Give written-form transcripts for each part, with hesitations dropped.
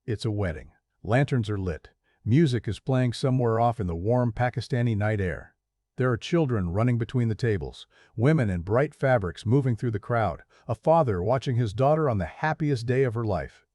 It's a wedding. Lanterns are lit. Music is playing somewhere off in the warm Pakistani night air. There are children running between the tables, women in bright fabrics moving through the crowd, a father watching his daughter on the happiest day of her life.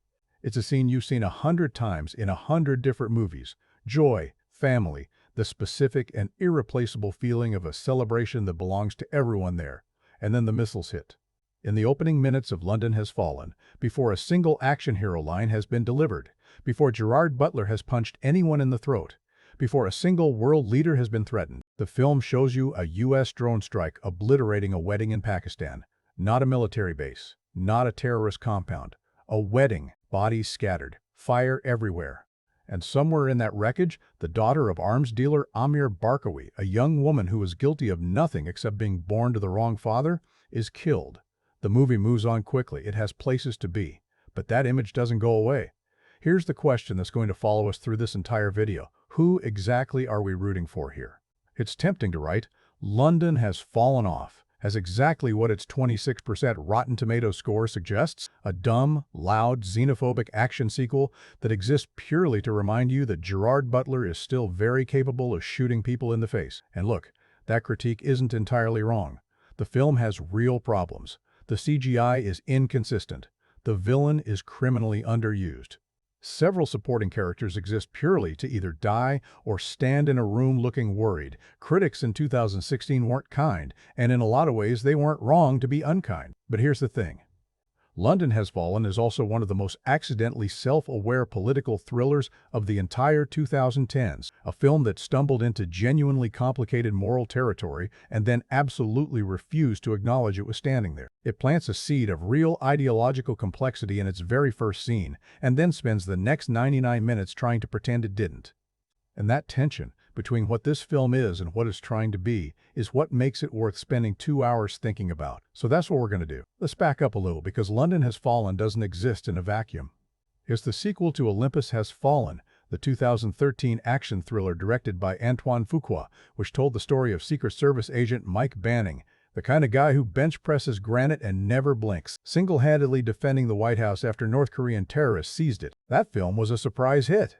It's a scene you've seen 100 times in 100 different movies. Joy, family, the specific and irreplaceable feeling of a celebration that belongs to everyone there. And then the missiles hit. In the opening minutes of London Has Fallen, before a single action hero line has been delivered, before Gerard Butler has punched anyone in the throat, before a single world leader has been threatened, the film shows you a U.S. drone strike obliterating a wedding in Pakistan. Not a military base, not a terrorist compound. A wedding, bodies scattered, fire everywhere. And somewhere in that wreckage, the daughter of arms dealer Amir Barkawi, a young woman who was guilty of nothing except being born to the wrong father, is killed. The movie moves on quickly. It has places to be. But that image doesn't go away. Here's the question that's going to follow us through this entire video. Who exactly are we rooting for here? It's tempting to write, London Has Fallen Off, as exactly what its 26% Rotten Tomatoes score suggests, a dumb, loud, xenophobic action sequel that exists purely to remind you that Gerard Butler is still very capable of shooting people in the face. And look, that critique isn't entirely wrong. The film has real problems. The CGI is inconsistent. The villain is criminally underused. Several supporting characters exist purely to either die or stand in a room looking worried. Critics in 2016 weren't kind, and in a lot of ways they weren't wrong to be unkind. But here's the thing. London Has Fallen is also one of the most accidentally self-aware political thrillers of the entire 2010s, a film that stumbled into genuinely complicated moral territory and then absolutely refused to acknowledge it was standing there. It plants a seed of real ideological complexity in its very first scene, and then spends the next 99 minutes trying to pretend it didn't. And that tension between what this film is and what it's trying to be is what makes it worth spending 2 hours thinking about. So that's what we're going to do. Let's back up a little because London Has Fallen doesn't exist in a vacuum. It's the sequel to Olympus Has Fallen, the 2013 action thriller directed by Antoine Fuqua, which told the story of Secret Service agent Mike Banning, the kind of guy who bench presses granite and never blinks, single-handedly defending the White House after North Korean terrorists seized it. That film was a surprise hit.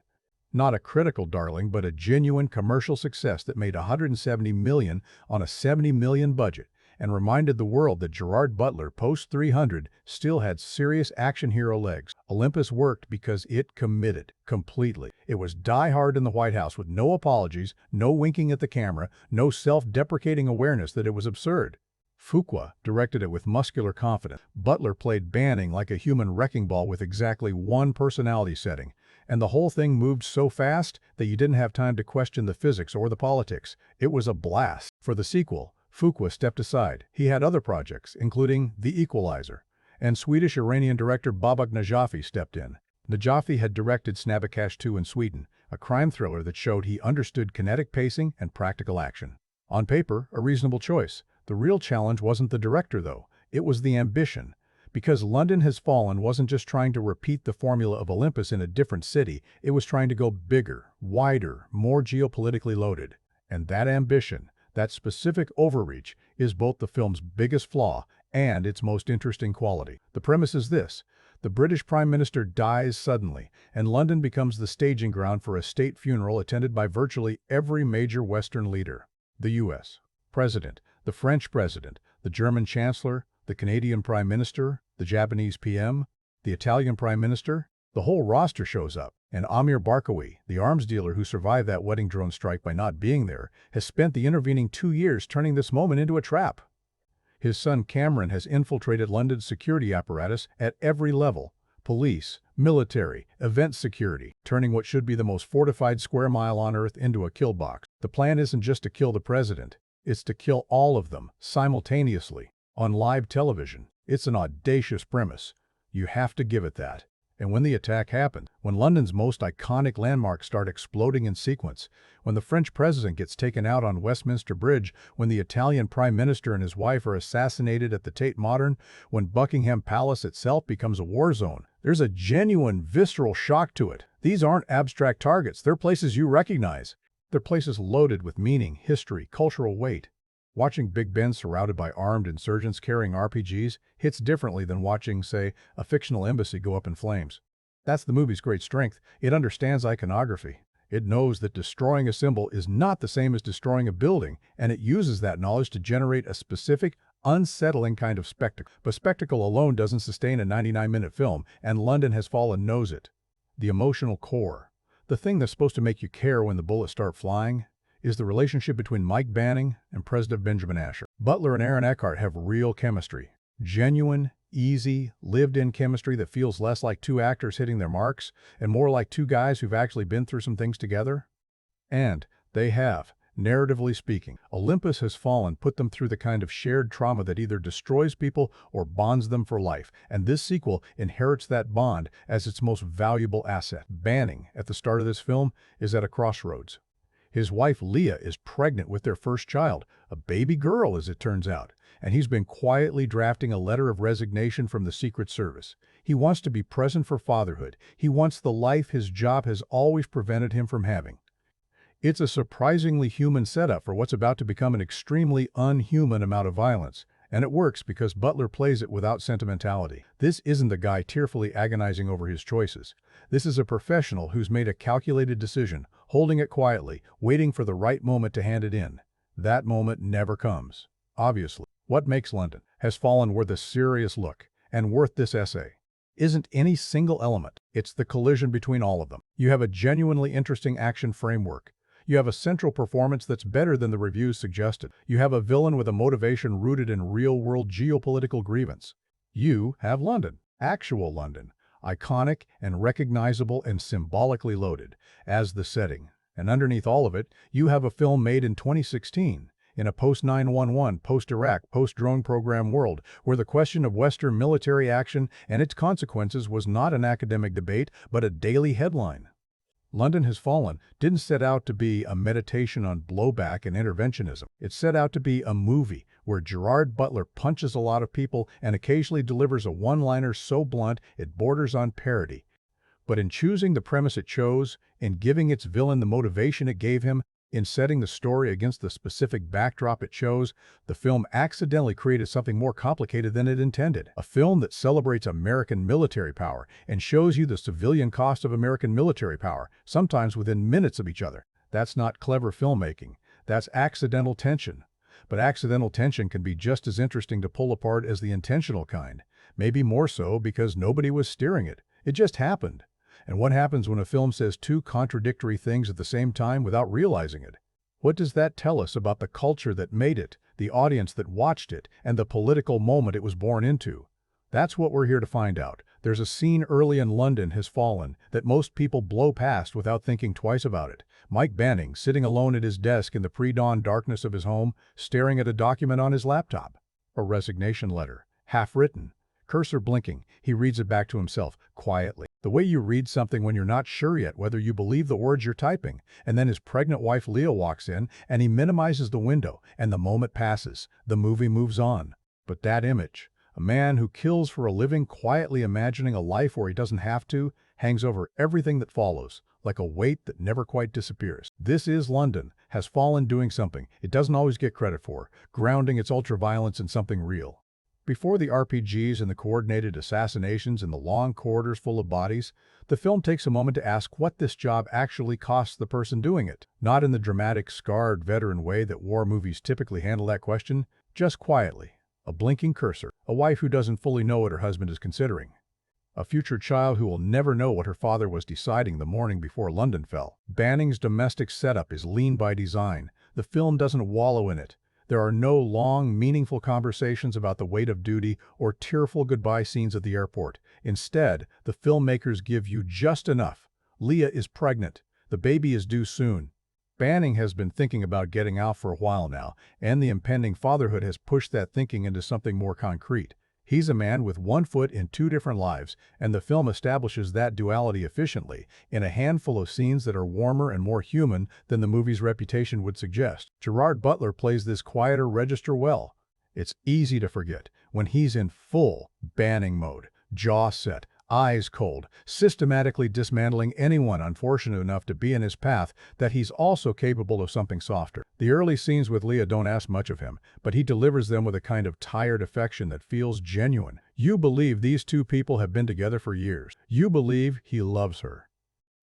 Not a critical darling, but a genuine commercial success that made $170 million on a $70 million budget and reminded the world that Gerard Butler, post-300, still had serious action hero legs. Olympus worked because it committed completely. It was die-hard in the White House with no apologies, no winking at the camera, no self-deprecating awareness that it was absurd. Fuqua directed it with muscular confidence. Butler played Banning like a human wrecking ball with exactly one personality setting. And the whole thing moved so fast that you didn't have time to question the physics or the politics. It was a blast. For the sequel, Fuqua stepped aside. He had other projects, including The Equalizer. And Swedish-Iranian director Babak Najafi stepped in. Najafi had directed Snabbekash 2 in Sweden, a crime thriller that showed he understood kinetic pacing and practical action. On paper, a reasonable choice. The real challenge wasn't the director, though. It was the ambition. Because London Has Fallen wasn't just trying to repeat the formula of Olympus in a different city, it was trying to go bigger, wider, more geopolitically loaded. And that ambition, that specific overreach, is both the film's biggest flaw and its most interesting quality. The premise is this. The British Prime Minister dies suddenly, and London becomes the staging ground for a state funeral attended by virtually every major Western leader. The U.S. President, the French President, the German Chancellor, the Canadian Prime Minister, the Japanese PM, the Italian Prime Minister. The whole roster shows up, and Amir Barkawi, the arms dealer who survived that wedding drone strike by not being there, has spent the intervening 2 years turning this moment into a trap. His son Cameron has infiltrated London's security apparatus at every level: police, military, event security, turning what should be the most fortified square mile on Earth into a kill box. The plan isn't just to kill the president, it's to kill all of them, simultaneously, on live television. It's an audacious premise. You have to give it that. And when the attack happened, when London's most iconic landmarks start exploding in sequence, when the French president gets taken out on Westminster Bridge, when the Italian prime minister and his wife are assassinated at the Tate Modern, when Buckingham Palace itself becomes a war zone, there's a genuine, visceral shock to it. These aren't abstract targets, they're places you recognize. They're places loaded with meaning, history, cultural weight. Watching Big Ben surrounded by armed insurgents carrying RPGs hits differently than watching, say, a fictional embassy go up in flames. That's the movie's great strength. It understands iconography. It knows that destroying a symbol is not the same as destroying a building, and it uses that knowledge to generate a specific, unsettling kind of spectacle. But spectacle alone doesn't sustain a 99-minute film, and London Has Fallen knows it. The emotional core, the thing that's supposed to make you care when the bullets start flying, is the relationship between Mike Banning and President Benjamin Asher. Butler and Aaron Eckhart have real chemistry. Genuine, easy, lived-in chemistry that feels less like two actors hitting their marks and more like two guys who've actually been through some things together. And they have, narratively speaking. Olympus Has Fallen put them through the kind of shared trauma that either destroys people or bonds them for life, and this sequel inherits that bond as its most valuable asset. Banning, at the start of this film, is at a crossroads. His wife Leah is pregnant with their first child, a baby girl as it turns out, and he's been quietly drafting a letter of resignation from the Secret Service. He wants to be present for fatherhood. He wants the life his job has always prevented him from having. It's a surprisingly human setup for what's about to become an extremely unhuman amount of violence, and it works because Butler plays it without sentimentality. This isn't the guy tearfully agonizing over his choices. This is a professional who's made a calculated decision, holding it quietly, waiting for the right moment to hand it in. That moment never comes. Obviously, what makes London Has Fallen worth a serious look, and worth this essay, isn't any single element. It's the collision between all of them. You have a genuinely interesting action framework. You have a central performance that's better than the reviews suggested. You have a villain with a motivation rooted in real-world geopolitical grievance. You have London, actual London, iconic and recognizable and symbolically loaded, as the setting. And underneath all of it, you have a film made in 2016, in a post-9/11, post-Iraq, post-drone program world, where the question of Western military action and its consequences was not an academic debate, but a daily headline. London Has Fallen didn't set out to be a meditation on blowback and interventionism. It set out to be a movie where Gerard Butler punches a lot of people and occasionally delivers a one-liner so blunt it borders on parody. But in choosing the premise it chose, in giving its villain the motivation it gave him, in setting the story against the specific backdrop it chose, the film accidentally created something more complicated than it intended. A film that celebrates American military power and shows you the civilian cost of American military power, sometimes within minutes of each other. That's not clever filmmaking. That's accidental tension. But accidental tension can be just as interesting to pull apart as the intentional kind. Maybe more so because nobody was steering it. It just happened. And what happens when a film says two contradictory things at the same time without realizing it? What does that tell us about the culture that made it, the audience that watched it, and the political moment it was born into? That's what we're here to find out. There's a scene early in London Has Fallen that most people blow past without thinking twice about it. Mike Banning, sitting alone at his desk in the pre-dawn darkness of his home, staring at a document on his laptop. A resignation letter, half-written. Cursor blinking, he reads it back to himself, quietly. The way you read something when you're not sure yet whether you believe the words you're typing, and then his pregnant wife Leah walks in, and he minimizes the window, and the moment passes. The movie moves on. But that image, a man who kills for a living quietly imagining a life where he doesn't have to, hangs over everything that follows, like a weight that never quite disappears. This is London Has Fallen doing something it doesn't always get credit for, grounding its ultraviolence in something real. Before the RPGs and the coordinated assassinations in the long corridors full of bodies, the film takes a moment to ask what this job actually costs the person doing it. Not in the dramatic, scarred veteran way that war movies typically handle that question, just quietly. A blinking cursor, a wife who doesn't fully know what her husband is considering. A future child who will never know what her father was deciding the morning before London fell. Banning's domestic setup is lean by design. The film doesn't wallow in it. There are no long, meaningful conversations about the weight of duty or tearful goodbye scenes at the airport. Instead, the filmmakers give you just enough. Leah is pregnant. The baby is due soon. Banning has been thinking about getting out for a while now, and the impending fatherhood has pushed that thinking into something more concrete. He's a man with one foot in two different lives, and the film establishes that duality efficiently in a handful of scenes that are warmer and more human than the movie's reputation would suggest. Gerard Butler plays this quieter register well. It's easy to forget when he's in full Banning mode, jaw set, eyes cold, systematically dismantling anyone unfortunate enough to be in his path, that he's also capable of something softer. The early scenes with Leah don't ask much of him, but he delivers them with a kind of tired affection that feels genuine. You believe these two people have been together for years. You believe he loves her.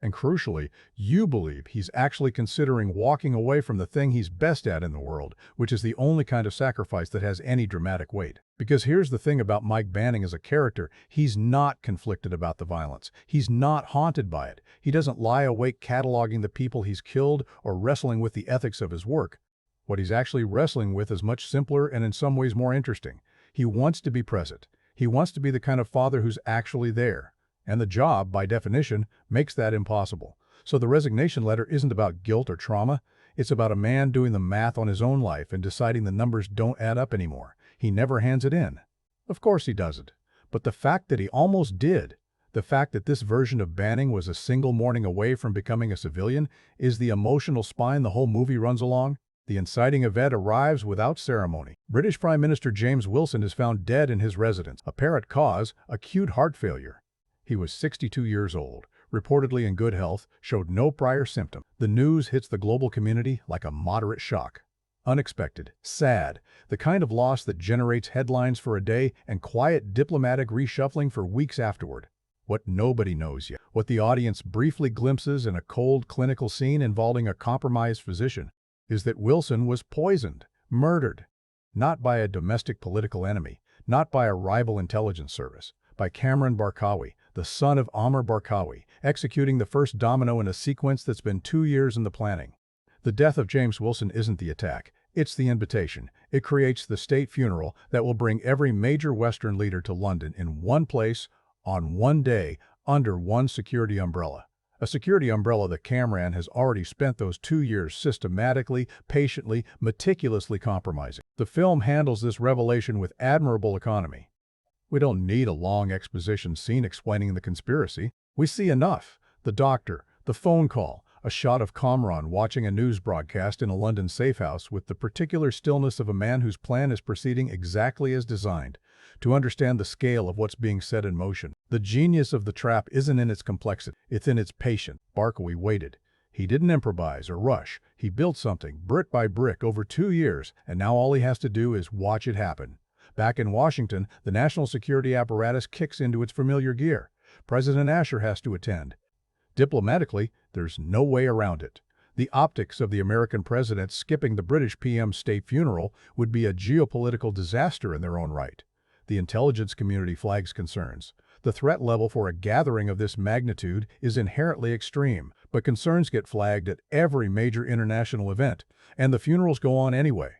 And crucially, you believe he's actually considering walking away from the thing he's best at in the world, which is the only kind of sacrifice that has any dramatic weight. Because here's the thing about Mike Banning as a character, he's not conflicted about the violence. He's not haunted by it. He doesn't lie awake cataloging the people he's killed or wrestling with the ethics of his work. What he's actually wrestling with is much simpler and in some ways more interesting. He wants to be present. He wants to be the kind of father who's actually there. And the job, by definition, makes that impossible. So the resignation letter isn't about guilt or trauma. It's about a man doing the math on his own life and deciding the numbers don't add up anymore. He never hands it in. Of course he doesn't. But the fact that he almost did, the fact that this version of Banning was a single morning away from becoming a civilian, is the emotional spine the whole movie runs along. The inciting event arrives without ceremony. British Prime Minister James Wilson is found dead in his residence. Apparent cause, acute heart failure. He was 62 years old, reportedly in good health, showed no prior symptom. The news hits the global community like a moderate shock. Unexpected, sad, the kind of loss that generates headlines for a day and quiet diplomatic reshuffling for weeks afterward. What nobody knows yet, what the audience briefly glimpses in a cold clinical scene involving a compromised physician, is that Wilson was poisoned, murdered. Not by a domestic political enemy, not by a rival intelligence service, by Cameron Barkawi, the son of Amr Barkawi, executing the first domino in a sequence that's been 2 years in the planning. The death of James Wilson isn't the attack, it's the invitation. It creates the state funeral that will bring every major Western leader to London in one place, on one day, under one security umbrella. A security umbrella that Cameron has already spent those 2 years systematically, patiently, meticulously compromising. The film handles this revelation with admirable economy. We don't need a long exposition scene explaining the conspiracy. We see enough. The doctor, the phone call, a shot of Kamran watching a news broadcast in a London safehouse with the particular stillness of a man whose plan is proceeding exactly as designed. To understand the scale of what's being set in motion. The genius of the trap isn't in its complexity, it's in its patience. Barkawi waited. He didn't improvise or rush. He built something, brick by brick, over 2 years, and now all he has to do is watch it happen. Back in Washington, the national security apparatus kicks into its familiar gear. President Asher has to attend. Diplomatically, there's no way around it. The optics of the American president skipping the British PM's state funeral would be a geopolitical disaster in their own right. The intelligence community flags concerns. The threat level for a gathering of this magnitude is inherently extreme, but concerns get flagged at every major international event, and the funerals go on anyway.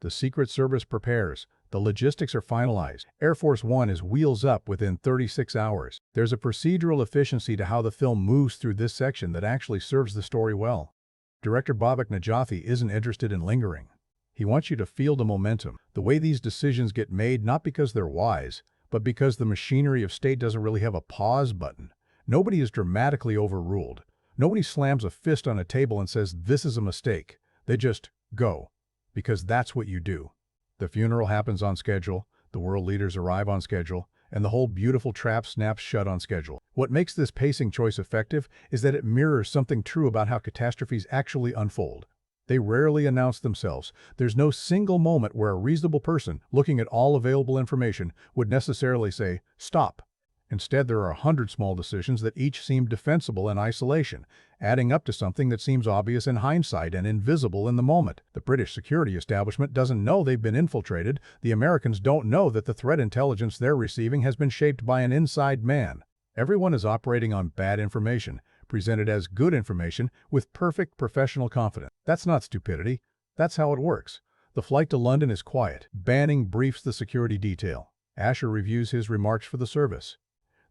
The Secret Service prepares. The logistics are finalized. Air Force One is wheels up within 36 hours. There's a procedural efficiency to how the film moves through this section that actually serves the story well. Director Babak Najafi isn't interested in lingering. He wants you to feel the momentum, the way these decisions get made not because they're wise, but because the machinery of state doesn't really have a pause button. Nobody is dramatically overruled. Nobody slams a fist on a table and says, "This is a mistake." They just go, because that's what you do. The funeral happens on schedule, the world leaders arrive on schedule, and the whole beautiful trap snaps shut on schedule. What makes this pacing choice effective is that it mirrors something true about how catastrophes actually unfold. They rarely announce themselves. There's no single moment where a reasonable person, looking at all available information, would necessarily say, "Stop." Instead, there are 100 small decisions that each seem defensible in isolation, adding up to something that seems obvious in hindsight and invisible in the moment. The British security establishment doesn't know they've been infiltrated. The Americans don't know that the threat intelligence they're receiving has been shaped by an inside man. Everyone is operating on bad information, presented as good information with perfect professional confidence. That's not stupidity. That's how it works. The flight to London is quiet. Banning briefs the security detail. Asher reviews his remarks for the service.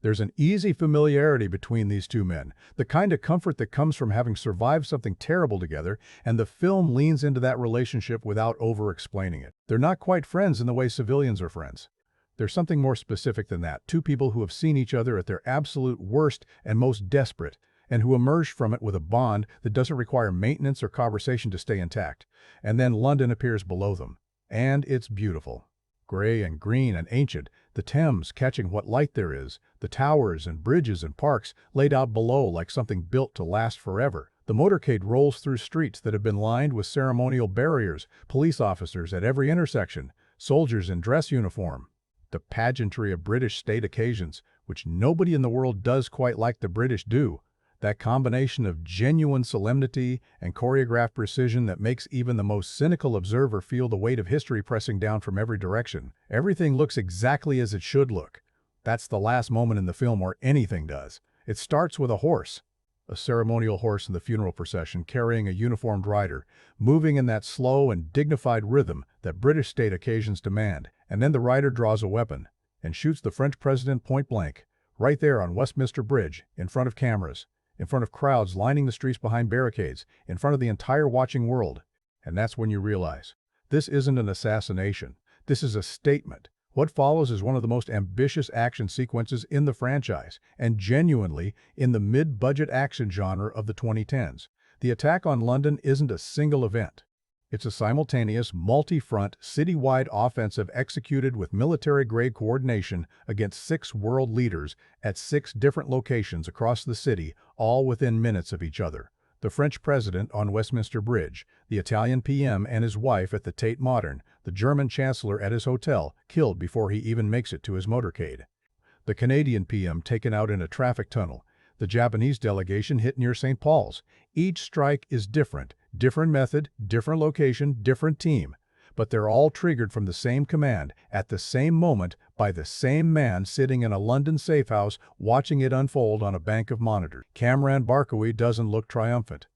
There's an easy familiarity between these two men, the kind of comfort that comes from having survived something terrible together, and the film leans into that relationship without over-explaining it. They're not quite friends in the way civilians are friends. There's something more specific than that, two people who have seen each other at their absolute worst and most desperate, and who emerge from it with a bond that doesn't require maintenance or conversation to stay intact. And then London appears below them. And it's beautiful. Gray and green and ancient, the Thames catching what light there is, the towers and bridges and parks laid out below like something built to last forever. The motorcade rolls through streets that have been lined with ceremonial barriers, police officers at every intersection, soldiers in dress uniform. The pageantry of British state occasions, which nobody in the world does quite like the British do, that combination of genuine solemnity and choreographed precision that makes even the most cynical observer feel the weight of history pressing down from every direction. Everything looks exactly as it should look. That's the last moment in the film where anything does. It starts with a horse. A ceremonial horse in the funeral procession carrying a uniformed rider, moving in that slow and dignified rhythm that British state occasions demand. And then the rider draws a weapon and shoots the French president point blank, right there on Westminster Bridge, in front of cameras, in front of crowds lining the streets behind barricades, in front of the entire watching world. And that's when you realize, this isn't an assassination. This is a statement. What follows is one of the most ambitious action sequences in the franchise, and genuinely in the mid-budget action genre of the 2010s. The attack on London isn't a single event. It's a simultaneous, multi-front, citywide offensive executed with military-grade coordination against 6 world leaders at 6 different locations across the city, all within minutes of each other. The French president on Westminster Bridge, the Italian PM and his wife at the Tate Modern, the German chancellor at his hotel, killed before he even makes it to his motorcade. The Canadian PM taken out in a traffic tunnel, the Japanese delegation hit near St. Paul's. Each strike is different method, different location, different team, but they're all triggered from the same command, at the same moment, by the same man sitting in a London safe house watching it unfold on a bank of monitors. Kamran Barkawi doesn't look triumphant.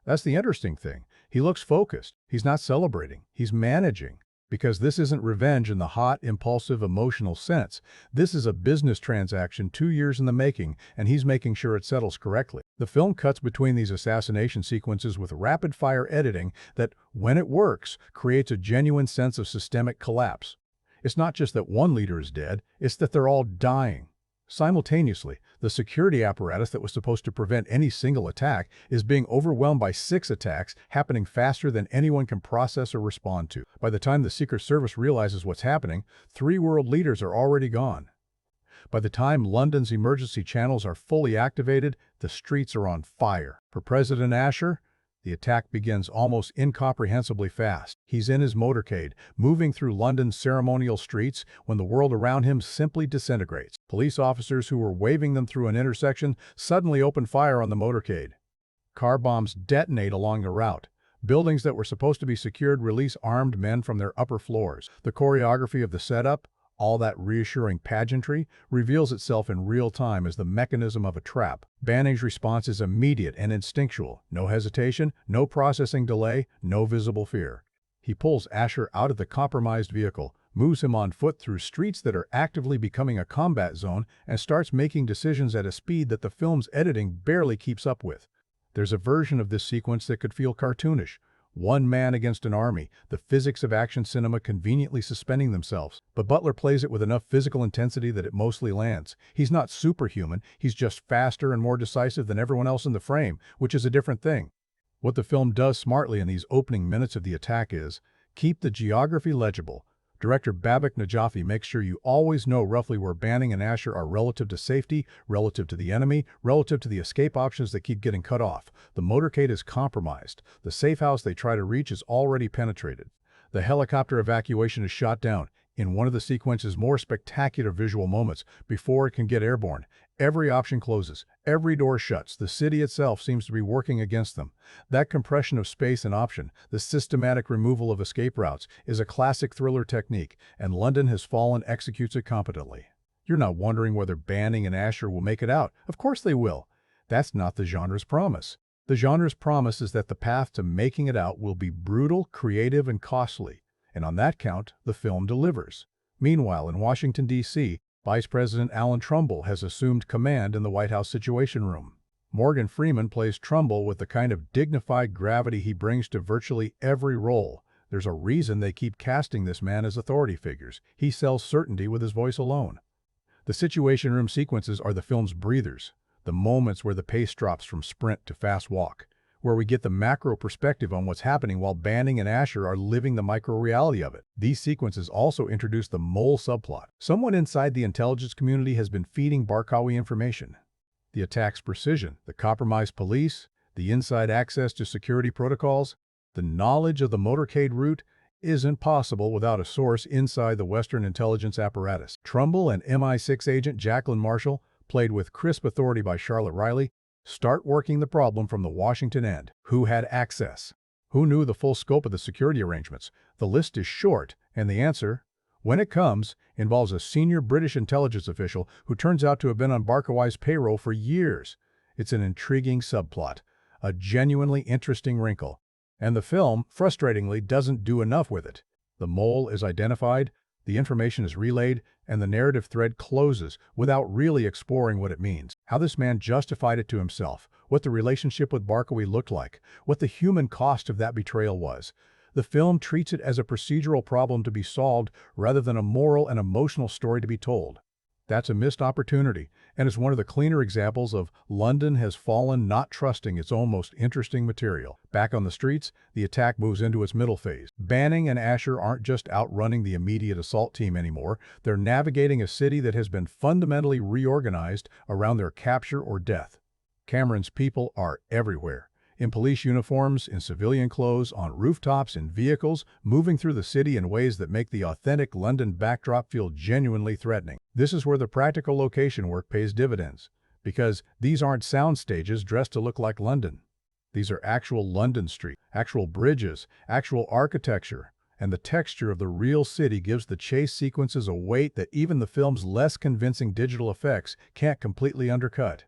That's the interesting thing. He looks focused. He's not celebrating. He's managing. Because this isn't revenge in the hot, impulsive, emotional sense. This is a business transaction 2 years in the making, and he's making sure it settles correctly. The film cuts between these assassination sequences with rapid-fire editing that, when it works, creates a genuine sense of systemic collapse. It's not just that one leader is dead, it's that they're all dying. Simultaneously, the security apparatus that was supposed to prevent any single attack is being overwhelmed by 6 attacks happening faster than anyone can process or respond to. By the time the Secret Service realizes what's happening, 3 world leaders are already gone. By the time London's emergency channels are fully activated, the streets are on fire. For President Asher, the attack begins almost incomprehensibly fast. He's in his motorcade, moving through London's ceremonial streets when the world around him simply disintegrates. Police officers who were waving them through an intersection suddenly open fire on the motorcade. Car bombs detonate along the route. Buildings that were supposed to be secured release armed men from their upper floors. The choreography of the setup, all that reassuring pageantry, reveals itself in real time as the mechanism of a trap. Banning's response is immediate and instinctual. No hesitation, no processing delay, no visible fear. He pulls Asher out of the compromised vehicle, moves him on foot through streets that are actively becoming a combat zone, and starts making decisions at a speed that the film's editing barely keeps up with. There's a version of this sequence that could feel cartoonish. One man against an army, the physics of action cinema conveniently suspending themselves. But Butler plays it with enough physical intensity that it mostly lands. He's not superhuman, he's just faster and more decisive than everyone else in the frame, which is a different thing. What the film does smartly in these opening minutes of the attack is keep the geography legible. Director Babak Najafi makes sure you always know roughly where Banning and Asher are relative to safety, relative to the enemy, relative to the escape options that keep getting cut off. The motorcade is compromised. The safe house they try to reach is already penetrated. The helicopter evacuation is shot down in one of the sequence's more spectacular visual moments before it can get airborne. Every option closes. Every door shuts. The city itself seems to be working against them. That compression of space and option, the systematic removal of escape routes, is a classic thriller technique, and London Has Fallen executes it competently. You're not wondering whether Banning and Asher will make it out. Of course they will. That's not the genre's promise. The genre's promise is that the path to making it out will be brutal, creative, and costly. And on that count, the film delivers. Meanwhile, in Washington, D.C., Vice President Alan Trumbull has assumed command in the White House Situation Room. Morgan Freeman plays Trumbull with the kind of dignified gravity he brings to virtually every role. There's a reason they keep casting this man as authority figures. He sells certainty with his voice alone. The Situation Room sequences are the film's breathers, the moments where the pace drops from sprint to fast walk, where we get the macro perspective on what's happening while Banning and Asher are living the micro-reality of it. These sequences also introduce the mole subplot. Someone inside the intelligence community has been feeding Barkawi information. The attack's precision, the compromised police, the inside access to security protocols, the knowledge of the motorcade route isn't possible without a source inside the Western intelligence apparatus. Trumbull and MI6 agent Jacqueline Marshall, played with crisp authority by Charlotte Riley, start working the problem from the Washington end. Who had access? Who knew the full scope of the security arrangements? The list is short, and the answer, when it comes, involves a senior British intelligence official who turns out to have been on Barkawi's payroll for years. It's an intriguing subplot, a genuinely interesting wrinkle. And the film, frustratingly, doesn't do enough with it. The mole is identified, the information is relayed, and the narrative thread closes without really exploring what it means. How this man justified it to himself, what the relationship with Barkawi looked like, what the human cost of that betrayal was. The film treats it as a procedural problem to be solved rather than a moral and emotional story to be told. That's a missed opportunity, and is one of the cleaner examples of London has fallen not trusting its own most interesting material. Back on the streets, the attack moves into its middle phase. Banning and Asher aren't just outrunning the immediate assault team anymore, they're navigating a city that has been fundamentally reorganized around their capture or death. Cameron's people are everywhere. In police uniforms, in civilian clothes, on rooftops, in vehicles, moving through the city in ways that make the authentic London backdrop feel genuinely threatening. This is where the practical location work pays dividends, because these aren't sound stages dressed to look like London. These are actual London streets, actual bridges, actual architecture, and the texture of the real city gives the chase sequences a weight that even the film's less convincing digital effects can't completely undercut.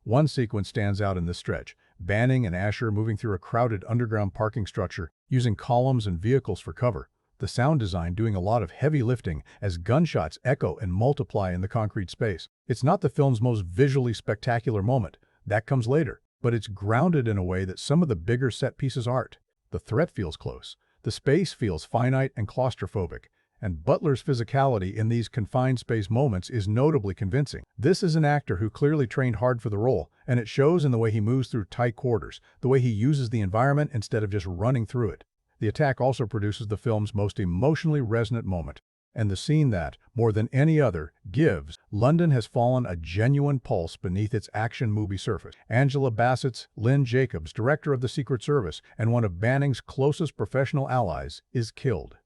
One sequence stands out in this stretch. Banning and Asher moving through a crowded underground parking structure, using columns and vehicles for cover. The sound design doing a lot of heavy lifting as gunshots echo and multiply in the concrete space. It's not the film's most visually spectacular moment. That comes later, but it's grounded in a way that some of the bigger set pieces aren't. The threat feels close. The space feels finite and claustrophobic. And Butler's physicality in these confined space moments is notably convincing. This is an actor who clearly trained hard for the role, and it shows in the way he moves through tight quarters, the way he uses the environment instead of just running through it. The attack also produces the film's most emotionally resonant moment, and the scene that, more than any other, gives London has fallen a genuine pulse beneath its action movie surface. Angela Bassett's Lynn Jacobs, director of the Secret Service and one of Banning's closest professional allies, is killed.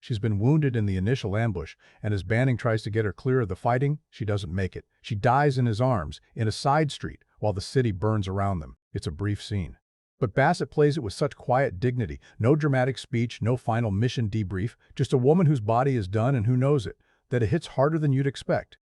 She's been wounded in the initial ambush, and as Banning tries to get her clear of the fighting, she doesn't make it. She dies in his arms, in a side street, while the city burns around them. It's a brief scene. But Bassett plays it with such quiet dignity, no dramatic speech, no final mission debrief, just a woman whose body is done and who knows it, that it hits harder than you'd expect.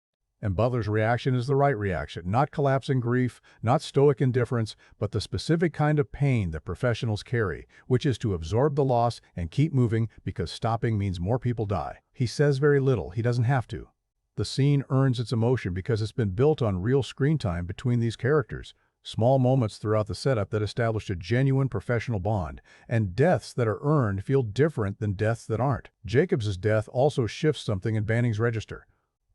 And Butler's reaction is the right reaction, not collapsing grief, not stoic indifference, but the specific kind of pain that professionals carry, which is to absorb the loss and keep moving because stopping means more people die. He says very little, he doesn't have to. The scene earns its emotion because it's been built on real screen time between these characters, small moments throughout the setup that establish a genuine professional bond, and deaths that are earned feel different than deaths that aren't. Jacobs' death also shifts something in Banning's register.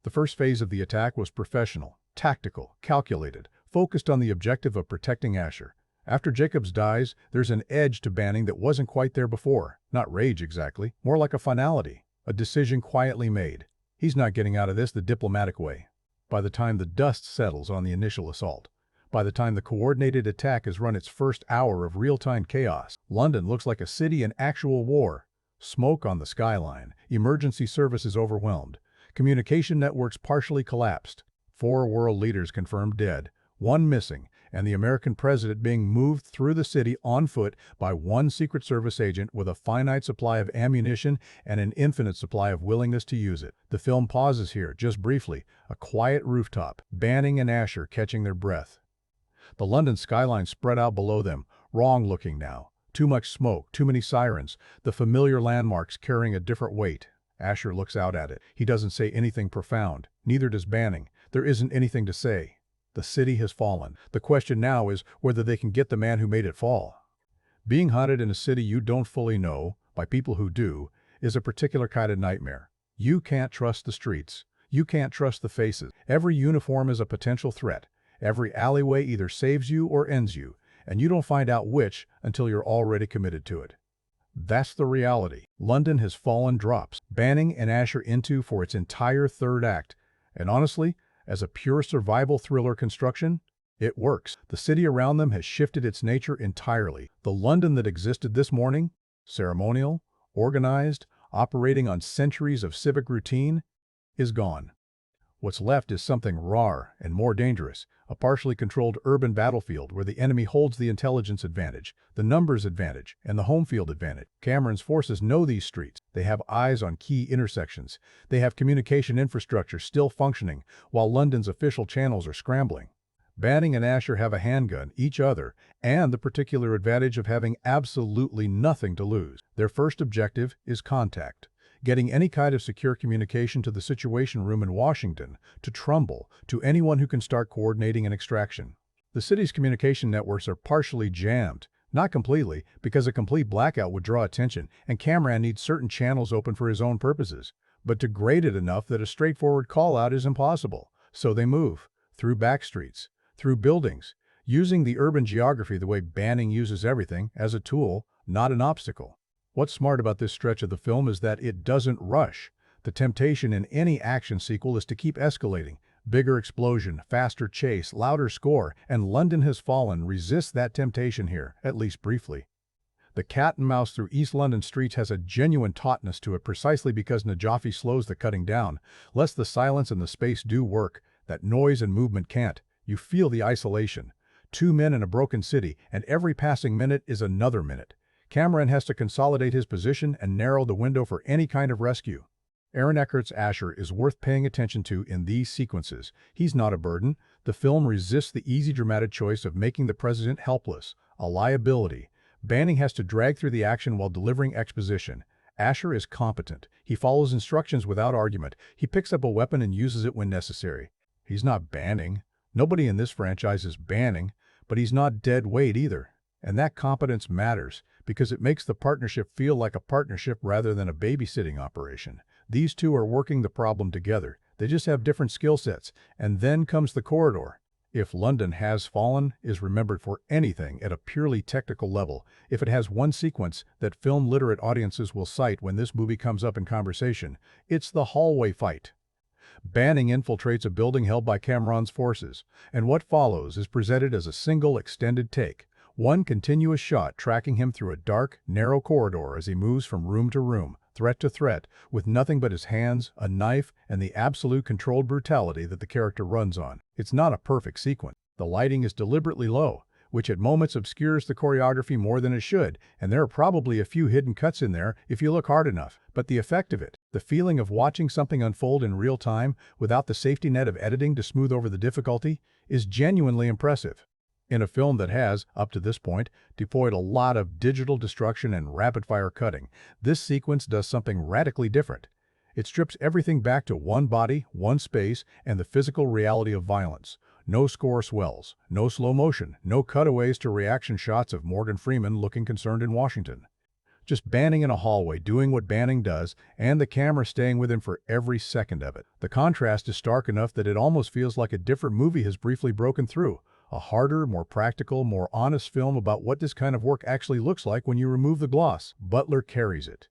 The first phase of the attack was professional, tactical, calculated, focused on the objective of protecting Asher. After Jacobs dies, there's an edge to Banning that wasn't quite there before. Not rage exactly, more like a finality, a decision quietly made. He's not getting out of this the diplomatic way. By the time the dust settles on the initial assault, by the time the coordinated attack has run its first hour of real-time chaos, London looks like a city in actual war. Smoke on the skyline, emergency services overwhelmed. Communication networks partially collapsed, 4 world leaders confirmed dead, 1 missing, and the American president being moved through the city on foot by 1 Secret Service agent with a finite supply of ammunition and an infinite supply of willingness to use it. The film pauses here, just briefly, a quiet rooftop, Banning and Asher catching their breath. The London skyline spread out below them, wrong-looking now. Too much smoke, too many sirens, the familiar landmarks carrying a different weight. Asher looks out at it. He doesn't say anything profound. Neither does Banning. There isn't anything to say. The city has fallen. The question now is whether they can get the man who made it fall. Being hunted in a city you don't fully know, by people who do, is a particular kind of nightmare. You can't trust the streets. You can't trust the faces. Every uniform is a potential threat. Every alleyway either saves you or ends you. and you don't find out which until you're already committed to it. That's the reality. London Has Fallen drops Banning and Asher into for its entire third act, and honestly, as a pure survival thriller construction, it works. The city around them has shifted its nature entirely. The London that existed this morning, ceremonial, organized, operating on centuries of civic routine, is gone. What's left is something rawer and more dangerous, a partially controlled urban battlefield where the enemy holds the intelligence advantage, the numbers advantage, and the home field advantage. Cameron's forces know these streets. They have eyes on key intersections. They have communication infrastructure still functioning, while London's official channels are scrambling. Banning and Asher have a handgun, each other, and the particular advantage of having absolutely nothing to lose. Their first objective is contact. Getting any kind of secure communication to the Situation Room in Washington, to Trumbull, to anyone who can start coordinating an extraction. The city's communication networks are partially jammed, not completely, because a complete blackout would draw attention, and Cameron needs certain channels open for his own purposes, but degraded enough that a straightforward call-out is impossible. So they move, through back streets, through buildings, using the urban geography the way Banning uses everything, as a tool, not an obstacle. What's smart about this stretch of the film is that it doesn't rush. The temptation in any action sequel is to keep escalating. Bigger explosion, faster chase, louder score, and London Has Fallen resists that temptation here, at least briefly. The cat and mouse through East London streets has a genuine tautness to it precisely because Najafi slows the cutting down, lest the silence and the space do work, that noise and movement can't. You feel the isolation. 2 men in a broken city, and every passing minute is another minute. Cameron has to consolidate his position and narrow the window for any kind of rescue. Aaron Eckhart's Asher is worth paying attention to in these sequences. He's not a burden. The film resists the easy dramatic choice of making the president helpless, a liability. Banning has to drag through the action while delivering exposition. Asher is competent. He follows instructions without argument. He picks up a weapon and uses it when necessary. He's not Banning. Nobody in this franchise is Banning, but he's not dead weight either. And that competence matters, because it makes the partnership feel like a partnership rather than a babysitting operation. These two are working the problem together. They just have different skill sets. And then comes the corridor. If London Has Fallen is remembered for anything at a purely technical level, if it has one sequence that film-literate audiences will cite when this movie comes up in conversation, it's the hallway fight. Banning infiltrates a building held by Cameron's forces, and what follows is presented as a single extended take. One continuous shot tracking him through a dark, narrow corridor as he moves from room to room, threat to threat, with nothing but his hands, a knife, and the absolute controlled brutality that the character runs on. It's not a perfect sequence. The lighting is deliberately low, which at moments obscures the choreography more than it should, and there are probably a few hidden cuts in there if you look hard enough. But the effect of it, the feeling of watching something unfold in real time without the safety net of editing to smooth over the difficulty, is genuinely impressive. In a film that has, up to this point, deployed a lot of digital destruction and rapid-fire cutting, this sequence does something radically different. It strips everything back to one body, one space, and the physical reality of violence. No score swells, no slow motion, no cutaways to reaction shots of Morgan Freeman looking concerned in Washington. Just Banning in a hallway doing what Banning does, and the camera staying with him for every second of it. The contrast is stark enough that it almost feels like a different movie has briefly broken through. A harder, more practical, more honest film about what this kind of work actually looks like when you remove the gloss. Butler carries it.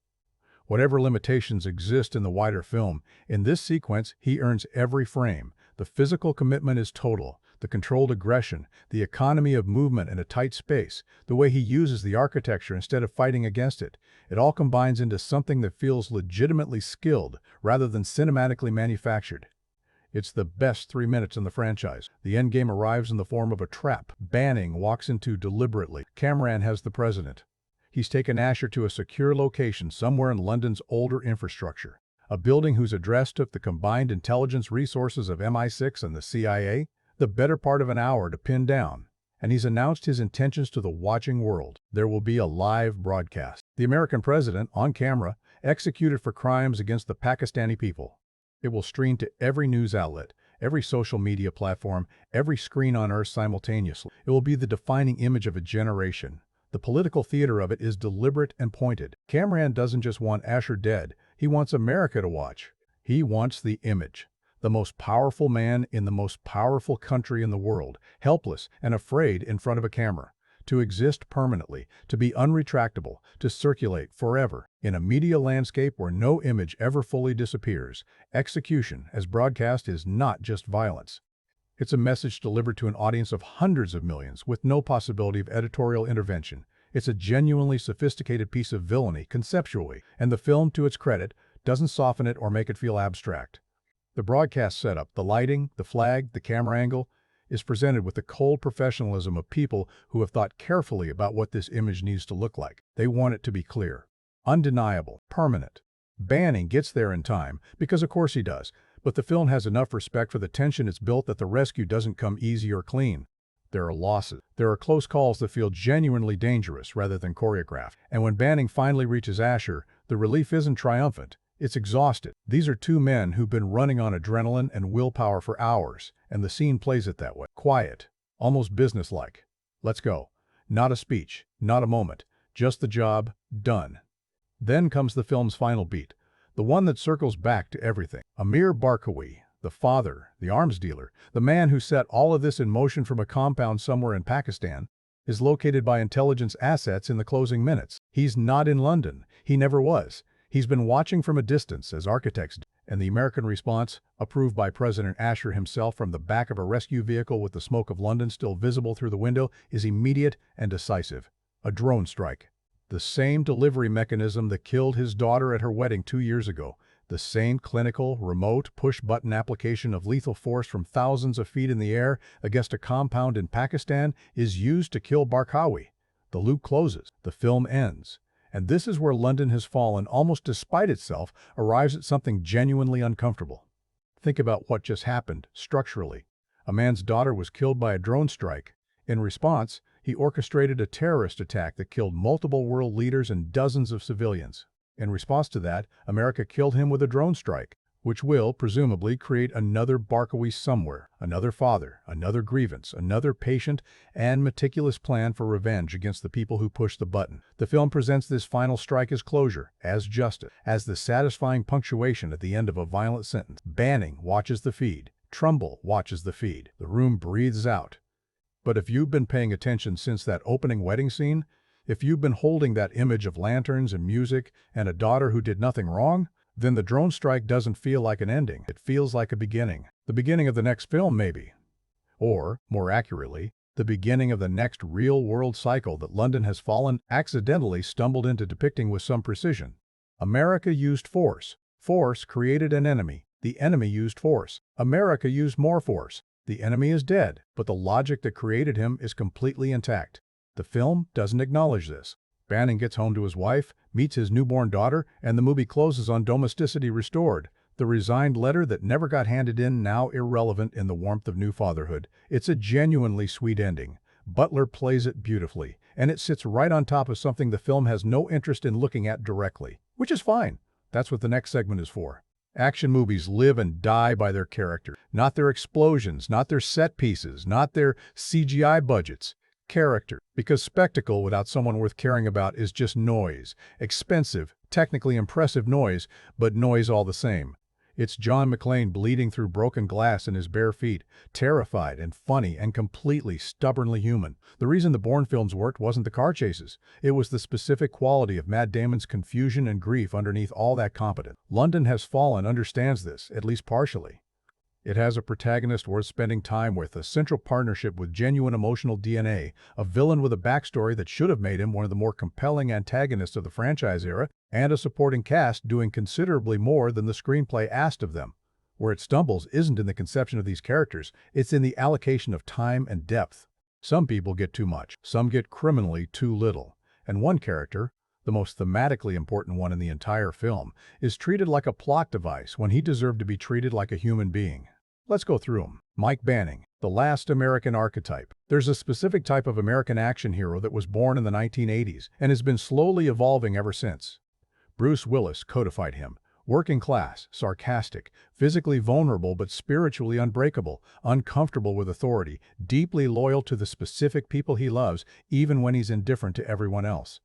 Whatever limitations exist in the wider film, in this sequence he earns every frame. The physical commitment is total. The controlled aggression, the economy of movement in a tight space, the way he uses the architecture instead of fighting against it, it all combines into something that feels legitimately skilled rather than cinematically manufactured. It's the best 3 minutes in the franchise. The endgame arrives in the form of a trap Banning walks into deliberately. Cameron has the president. He's taken Asher to a secure location somewhere in London's older infrastructure, a building whose address took the combined intelligence resources of MI6 and the CIA the better part of an hour to pin down, and he's announced his intentions to the watching world. There will be a live broadcast. The American president, on camera, executed for crimes against the Pakistani people. It will stream to every news outlet, every social media platform, every screen on Earth simultaneously. It will be the defining image of a generation. The political theater of it is deliberate and pointed. Cameron doesn't just want Asher dead, he wants America to watch. He wants the image. The most powerful man in the most powerful country in the world, helpless and afraid in front of a camera. to exist permanently, to be unretractable, to circulate forever. In a media landscape where no image ever fully disappears, execution, as broadcast, is not just violence. It's a message delivered to an audience of hundreds of millions with no possibility of editorial intervention. It's a genuinely sophisticated piece of villainy conceptually, and the film, to its credit, doesn't soften it or make it feel abstract. The broadcast setup, the lighting, the flag, the camera angle, is presented with the cold professionalism of people who have thought carefully about what this image needs to look like. They want it to be clear, undeniable, permanent. Banning gets there in time, because of course he does, but the film has enough respect for the tension it's built that the rescue doesn't come easy or clean. There are losses. There are close calls that feel genuinely dangerous rather than choreographed. And when Banning finally reaches Asher, the relief isn't triumphant. It's exhausted. These are two men who've been running on adrenaline and willpower for hours, and the scene plays it that way. Quiet, almost businesslike. Let's go. Not a speech, not a moment, just the job, done. Then comes the film's final beat, the one that circles back to everything. Amir Barkawi, the father, the arms dealer, the man who set all of this in motion from a compound somewhere in Pakistan, is located by intelligence assets in the closing minutes. He's not in London. He never was. He's been watching from a distance, as architects do, and the American response, approved by President Asher himself from the back of a rescue vehicle with the smoke of London still visible through the window, is immediate and decisive. A drone strike. The same delivery mechanism that killed his daughter at her wedding 2 years ago. The same clinical, remote, push-button application of lethal force from thousands of feet in the air against a compound in Pakistan is used to kill Barkawi. The loop closes. The film ends. And this is where London has fallen, almost despite itself, arrives at something genuinely uncomfortable. Think about what just happened, structurally. A man's daughter was killed by a drone strike. In response, he orchestrated a terrorist attack that killed multiple world leaders and dozens of civilians. In response to that, America killed him with a drone strike, which will, presumably, create another Barkawi somewhere, another father, another grievance, another patient and meticulous plan for revenge against the people who pushed the button. The film presents this final strike as closure, as justice, as the satisfying punctuation at the end of a violent sentence. Banning watches the feed. Trumbull watches the feed. The room breathes out. But if you've been paying attention since that opening wedding scene, if you've been holding that image of lanterns and music and a daughter who did nothing wrong, then the drone strike doesn't feel like an ending. It feels like a beginning. The beginning of the next film, maybe. Or, more accurately, the beginning of the next real-world cycle that London has accidentally stumbled into depicting with some precision. America used force. Force created an enemy. The enemy used force. America used more force. The enemy is dead, but the logic that created him is completely intact. The film doesn't acknowledge this. Banning gets home to his wife, meets his newborn daughter, and the movie closes on domesticity restored. The resigned letter that never got handed in, now irrelevant in the warmth of new fatherhood. It's a genuinely sweet ending. Butler plays it beautifully, and it sits right on top of something the film has no interest in looking at directly. Which is fine. That's what the next segment is for. Action movies live and die by their character. Not their explosions, not their set pieces, not their CGI budgets. Character, because spectacle without someone worth caring about is just noise. Expensive, technically impressive noise, but noise all the same. It's John McClane bleeding through broken glass in his bare feet, terrified and funny and completely stubbornly human. The reason the Bourne films worked wasn't the car chases. It was the specific quality of Matt Damon's confusion and grief underneath all that competence. London Has Fallen understands this, at least partially. It has a protagonist worth spending time with, a central partnership with genuine emotional DNA, a villain with a backstory that should have made him one of the more compelling antagonists of the franchise era, and a supporting cast doing considerably more than the screenplay asked of them. Where it stumbles isn't in the conception of these characters, it's in the allocation of time and depth. Some people get too much, some get criminally too little, and one character, the most thematically important one in the entire film, is treated like a plot device when he deserved to be treated like a human being. Let's go through them. Mike Banning, the last American archetype. There's a specific type of American action hero that was born in the 1980s and has been slowly evolving ever since. Bruce Willis codified him. Working class, sarcastic, physically vulnerable but spiritually unbreakable, uncomfortable with authority, deeply loyal to the specific people he loves, even when he's indifferent to everyone else.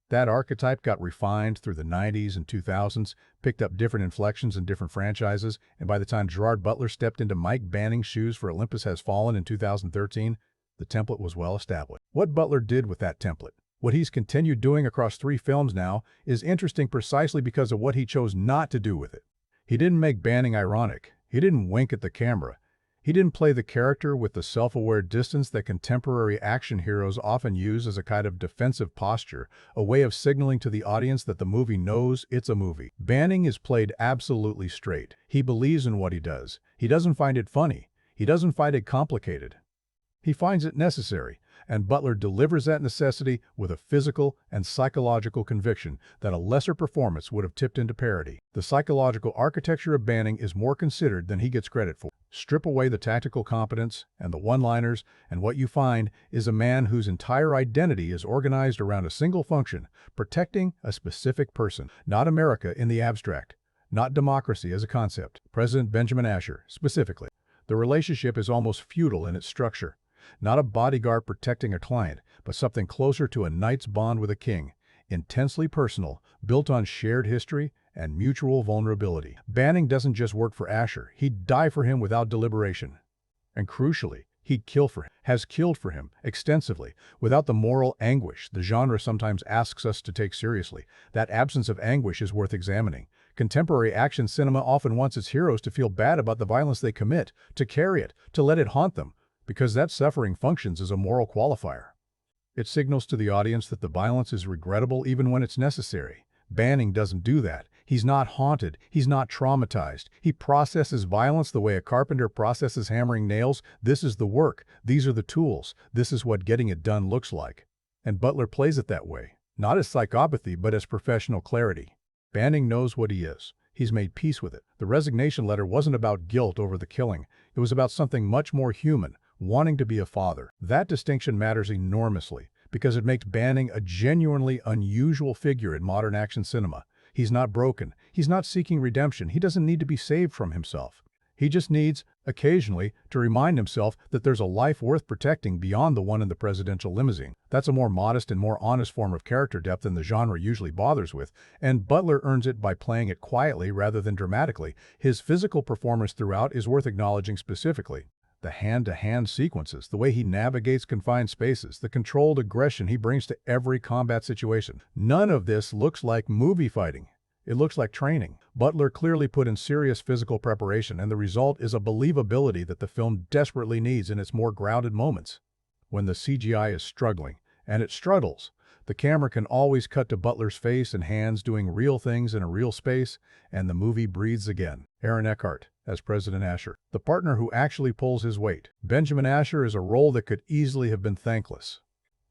That archetype got refined through the 90s and 2000s, picked up different inflections in different franchises, and by the time Gerard Butler stepped into Mike Banning's shoes for Olympus Has Fallen in 2013, The template was well established. What Butler did with that template, what he's continued doing across 3 films now, is interesting precisely because of what he chose not to do with it. He didn't make Banning ironic. He didn't wink at the camera. He didn't play the character with the self-aware distance that contemporary action heroes often use as a kind of defensive posture, a way of signaling to the audience that the movie knows it's a movie. Banning is played absolutely straight. He believes in what he does. He doesn't find it funny. He doesn't find it complicated. He finds it necessary, and Butler delivers that necessity with a physical and psychological conviction that a lesser performance would have tipped into parody. The psychological architecture of Banning is more considered than he gets credit for. Strip away the tactical competence and the one-liners, and what you find is a man whose entire identity is organized around a single function, protecting a specific person, not America in the abstract, not democracy as a concept. President Benjamin Asher, specifically. The relationship is almost feudal in its structure. Not a bodyguard protecting a client, but something closer to a knight's bond with a king, intensely personal, built on shared history and mutual vulnerability. Banning doesn't just work for Asher, he'd die for him without deliberation. And crucially, he'd kill for him, has killed for him, extensively, without the moral anguish the genre sometimes asks us to take seriously. That absence of anguish is worth examining. Contemporary action cinema often wants its heroes to feel bad about the violence they commit, to carry it, to let it haunt them, because that suffering functions as a moral qualifier. It signals to the audience that the violence is regrettable even when it's necessary. Banning doesn't do that. He's not haunted. He's not traumatized. He processes violence the way a carpenter processes hammering nails. This is the work. These are the tools. This is what getting it done looks like. And Butler plays it that way, not as psychopathy, but as professional clarity. Banning knows what he is. He's made peace with it. The resignation letter wasn't about guilt over the killing. It was about something much more human, wanting to be a father. That distinction matters enormously because it makes Banning a genuinely unusual figure in modern action cinema. He's not broken. He's not seeking redemption. He doesn't need to be saved from himself. He just needs, occasionally, to remind himself that there's a life worth protecting beyond the one in the presidential limousine. That's a more modest and more honest form of character depth than the genre usually bothers with, and Butler earns it by playing it quietly rather than dramatically. His physical performance throughout is worth acknowledging specifically. The hand-to-hand sequences, the way he navigates confined spaces, the controlled aggression he brings to every combat situation. None of this looks like movie fighting. It looks like training. Butler clearly put in serious physical preparation, and the result is a believability that the film desperately needs in its more grounded moments. When the CGI is struggling, and it struggles, the camera can always cut to Butler's face and hands doing real things in a real space, and the movie breathes again. Aaron Eckhart as President Asher, the partner who actually pulls his weight. Benjamin Asher is a role that could easily have been thankless.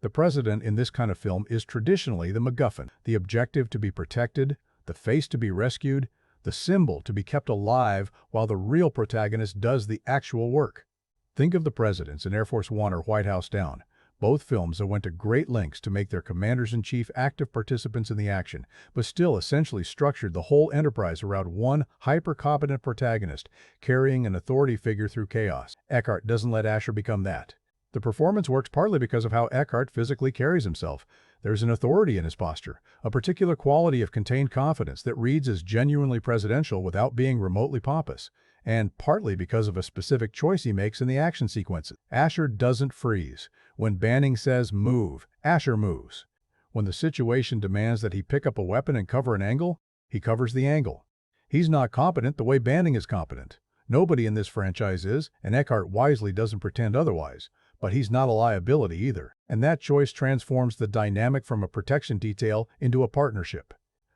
The president in this kind of film is traditionally the MacGuffin, the objective to be protected, the face to be rescued, the symbol to be kept alive while the real protagonist does the actual work. Think of the presidents in Air Force One or White House Down, both films that went to great lengths to make their commanders-in-chief active participants in the action, but still essentially structured the whole enterprise around one hyper-competent protagonist carrying an authority figure through chaos. Eckhart doesn't let Asher become that. The performance works partly because of how Eckhart physically carries himself. There's an authority in his posture, a particular quality of contained confidence that reads as genuinely presidential without being remotely pompous, and partly because of a specific choice he makes in the action sequences. Asher doesn't freeze. When Banning says move, Asher moves. When the situation demands that he pick up a weapon and cover an angle, he covers the angle. He's not competent the way Banning is competent. Nobody in this franchise is, and Eckhart wisely doesn't pretend otherwise. But he's not a liability either, and that choice transforms the dynamic from a protection detail into a partnership.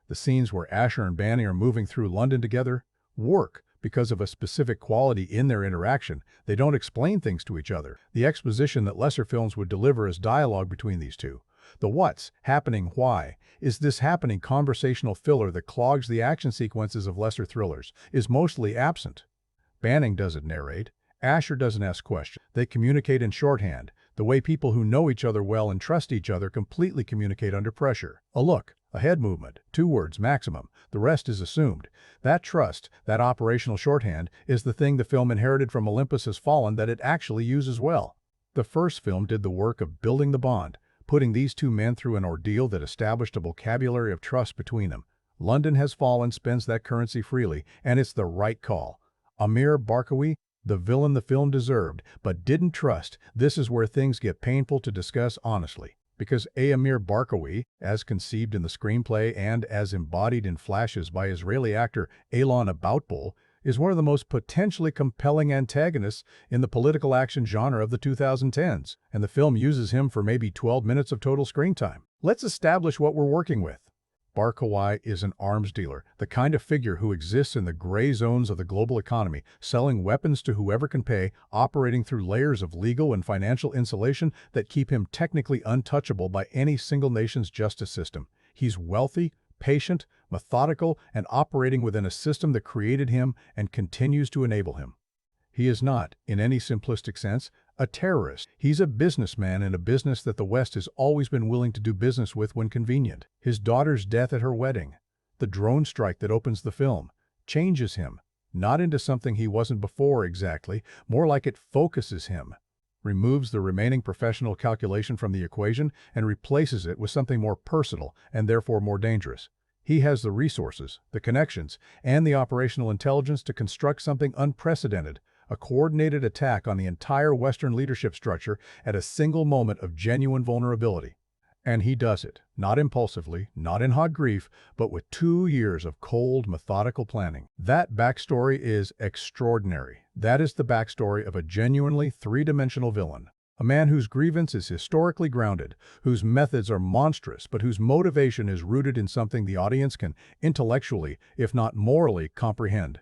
The scenes where Asher and Banning are moving through London together work because of a specific quality in their interaction. They don't explain things to each other. The exposition that lesser films would deliver as dialogue between these two. The what's happening, why, is this happening conversational filler that clogs the action sequences of lesser thrillers, is mostly absent. Banning doesn't narrate. Asher doesn't ask questions. They communicate in shorthand, the way people who know each other well and trust each other completely communicate under pressure. A look, a head movement, 2 words maximum. The rest is assumed. That trust, that operational shorthand, is the thing the film inherited from Olympus Has Fallen that it actually uses well. The first film did the work of building the bond, putting these two men through an ordeal that established a vocabulary of trust between them. London Has Fallen spends that currency freely, and it's the right call. Amir Barkawi The villain the film deserved, but didn't trust. This is where things get painful to discuss honestly. Because Amir Barkawi, as conceived in the screenplay and as embodied in flashes by Israeli actor Alon Aboutbol, is one of the most potentially compelling antagonists in the political action genre of the 2010s, and the film uses him for maybe 12 minutes of total screen time. Let's establish what we're working with. Barkawi is an arms dealer, the kind of figure who exists in the gray zones of the global economy, selling weapons to whoever can pay, operating through layers of legal and financial insulation that keep him technically untouchable by any single nation's justice system. He's wealthy, patient, methodical, and operating within a system that created him and continues to enable him. He is not, in any simplistic sense, a terrorist. He's a businessman in a business that the West has always been willing to do business with when convenient. His daughter's death at her wedding, the drone strike that opens the film, changes him, not into something he wasn't before exactly, more like it focuses him, removes the remaining professional calculation from the equation and replaces it with something more personal and therefore more dangerous. He has the resources, the connections, and the operational intelligence to construct something unprecedented, a coordinated attack on the entire Western leadership structure at a single moment of genuine vulnerability. And he does it, not impulsively, not in hot grief, but with 2 years of cold, methodical planning. That backstory is extraordinary. That is the backstory of a genuinely three-dimensional villain. A man whose grievance is historically grounded, whose methods are monstrous, but whose motivation is rooted in something the audience can intellectually, if not morally, comprehend.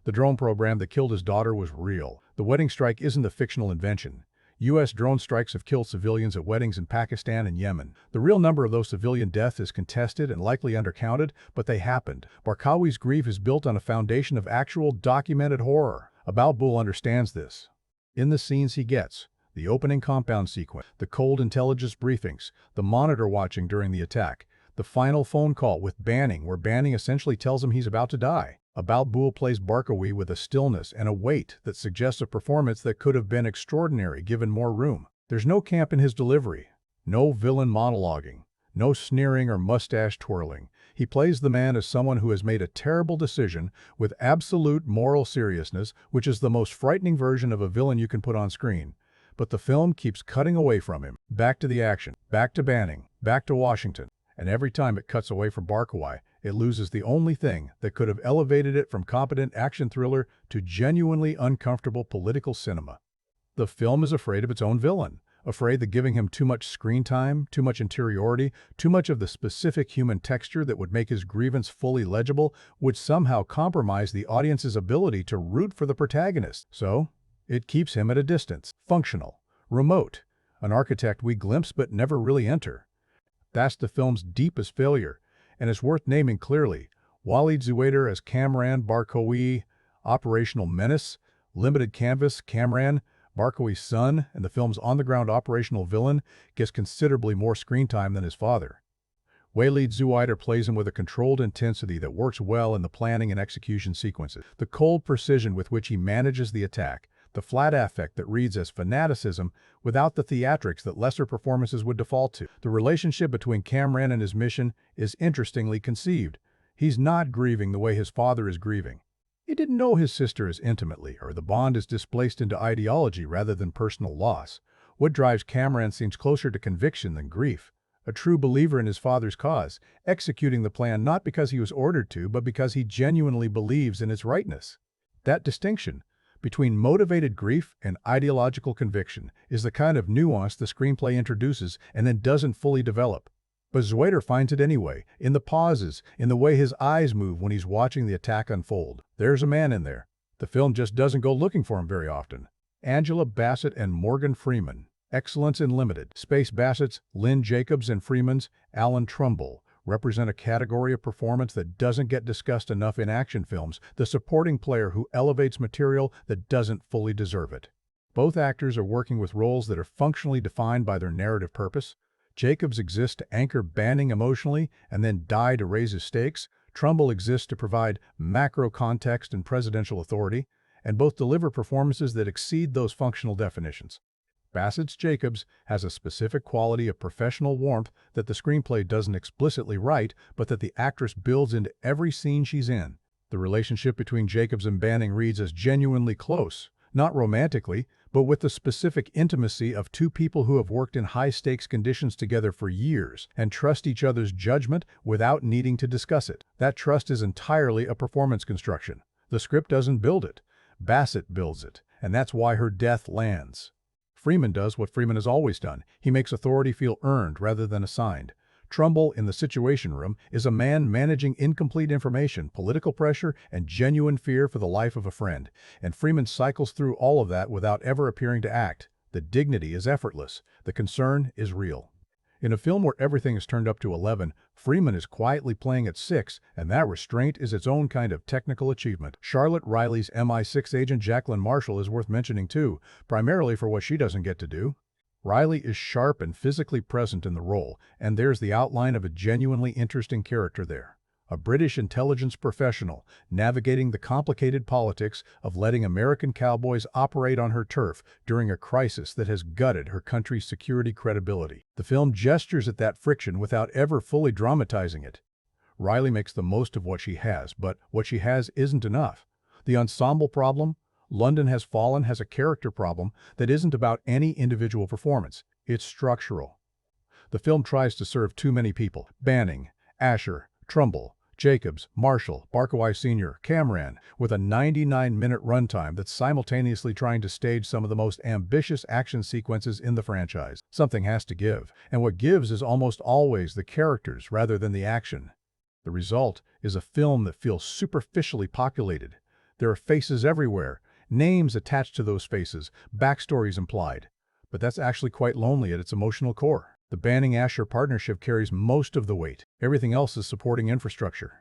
The drone program that killed his daughter was real. The wedding strike isn't a fictional invention. U.S. drone strikes have killed civilians at weddings in Pakistan and Yemen. The real number of those civilian deaths is contested and likely undercounted, but they happened. Barkawi's grief is built on a foundation of actual documented horror. Aboutbol understands this. In the scenes he gets, the opening compound sequence, the cold intelligence briefings, the monitor watching during the attack, the final phone call with Banning, where Banning essentially tells him he's about to die. Aboutbol plays Barkawi with a stillness and a weight that suggests a performance that could have been extraordinary given more room. There's no camp in his delivery, no villain monologuing, no sneering or mustache twirling. He plays the man as someone who has made a terrible decision with absolute moral seriousness, which is the most frightening version of a villain you can put on screen. But the film keeps cutting away from him, back to the action, back to Banning, back to Washington. And every time it cuts away from Barkawi, it loses the only thing that could have elevated it from competent action thriller to genuinely uncomfortable political cinema. The film is afraid of its own villain, afraid that giving him too much screen time, too much interiority, too much of the specific human texture that would make his grievance fully legible would somehow compromise the audience's ability to root for the protagonist. So, it keeps him at a distance, functional, remote, an architect we glimpse but never really enter. That's the film's deepest failure, and it's worth naming clearly. Walid Zuwaiter as Kamran Barkawi, operational menace, limited canvas, Kamran, Barkawi's son, and the film's on-the-ground operational villain, gets considerably more screen time than his father. Walid Zuwaiter plays him with a controlled intensity that works well in the planning and execution sequences. The cold precision with which he manages the attack, the flat affect that reads as fanaticism without the theatrics that lesser performances would default to. The relationship between Kamran and his mission is interestingly conceived. He's not grieving the way his father is grieving. He didn't know his sister as intimately, or the bond is displaced into ideology rather than personal loss. What drives Kamran seems closer to conviction than grief. A true believer in his father's cause, executing the plan not because he was ordered to, but because he genuinely believes in its rightness. That distinction between motivated grief and ideological conviction is the kind of nuance the screenplay introduces and then doesn't fully develop. But Zuwaiter finds it anyway, in the pauses, in the way his eyes move when he's watching the attack unfold. There's a man in there. The film just doesn't go looking for him very often. Angela Bassett and Morgan Freeman. Excellence Unlimited. Space Bassett's, Lynn Jacobs and Freeman's, Alan Trumbull, represent a category of performance that doesn't get discussed enough in action films, the supporting player who elevates material that doesn't fully deserve it. Both actors are working with roles that are functionally defined by their narrative purpose. Jacobs exists to anchor Banning emotionally and then die to raise his stakes. Trumbull exists to provide macro context and presidential authority, and both deliver performances that exceed those functional definitions. Bassett's Jacobs has a specific quality of professional warmth that the screenplay doesn't explicitly write, but that the actress builds into every scene she's in. The relationship between Jacobs and Banning reads as genuinely close, not romantically, but with the specific intimacy of two people who have worked in high-stakes conditions together for years and trust each other's judgment without needing to discuss it. That trust is entirely a performance construction. The script doesn't build it. Bassett builds it, and that's why her death lands. Freeman does what Freeman has always done. He makes authority feel earned rather than assigned. Trumbull, in the Situation Room, is a man managing incomplete information, political pressure, and genuine fear for the life of a friend, and Freeman cycles through all of that without ever appearing to act. The dignity is effortless. The concern is real. In a film where everything is turned up to 11, Freeman is quietly playing at 6, and that restraint is its own kind of technical achievement. Charlotte Riley's MI6 agent Jacqueline Marshall is worth mentioning too, primarily for what she doesn't get to do. Riley is sharp and physically present in the role, and there's the outline of a genuinely interesting character there. A British intelligence professional navigating the complicated politics of letting American cowboys operate on her turf during a crisis that has gutted her country's security credibility. The film gestures at that friction without ever fully dramatizing it. Riley makes the most of what she has, but what she has isn't enough. The ensemble problem, London Has Fallen, has a character problem that isn't about any individual performance. It's structural. The film tries to serve too many people: Banning, Asher, Trumbull, Jacobs, Marshall, Barkowai Sr., Cameron, with a 99-minute runtime that's simultaneously trying to stage some of the most ambitious action sequences in the franchise. Something has to give, and what gives is almost always the characters rather than the action. The result is a film that feels superficially populated. There are faces everywhere, names attached to those faces, backstories implied. But that's actually quite lonely at its emotional core. The Banning-Asher partnership carries most of the weight. Everything else is supporting infrastructure.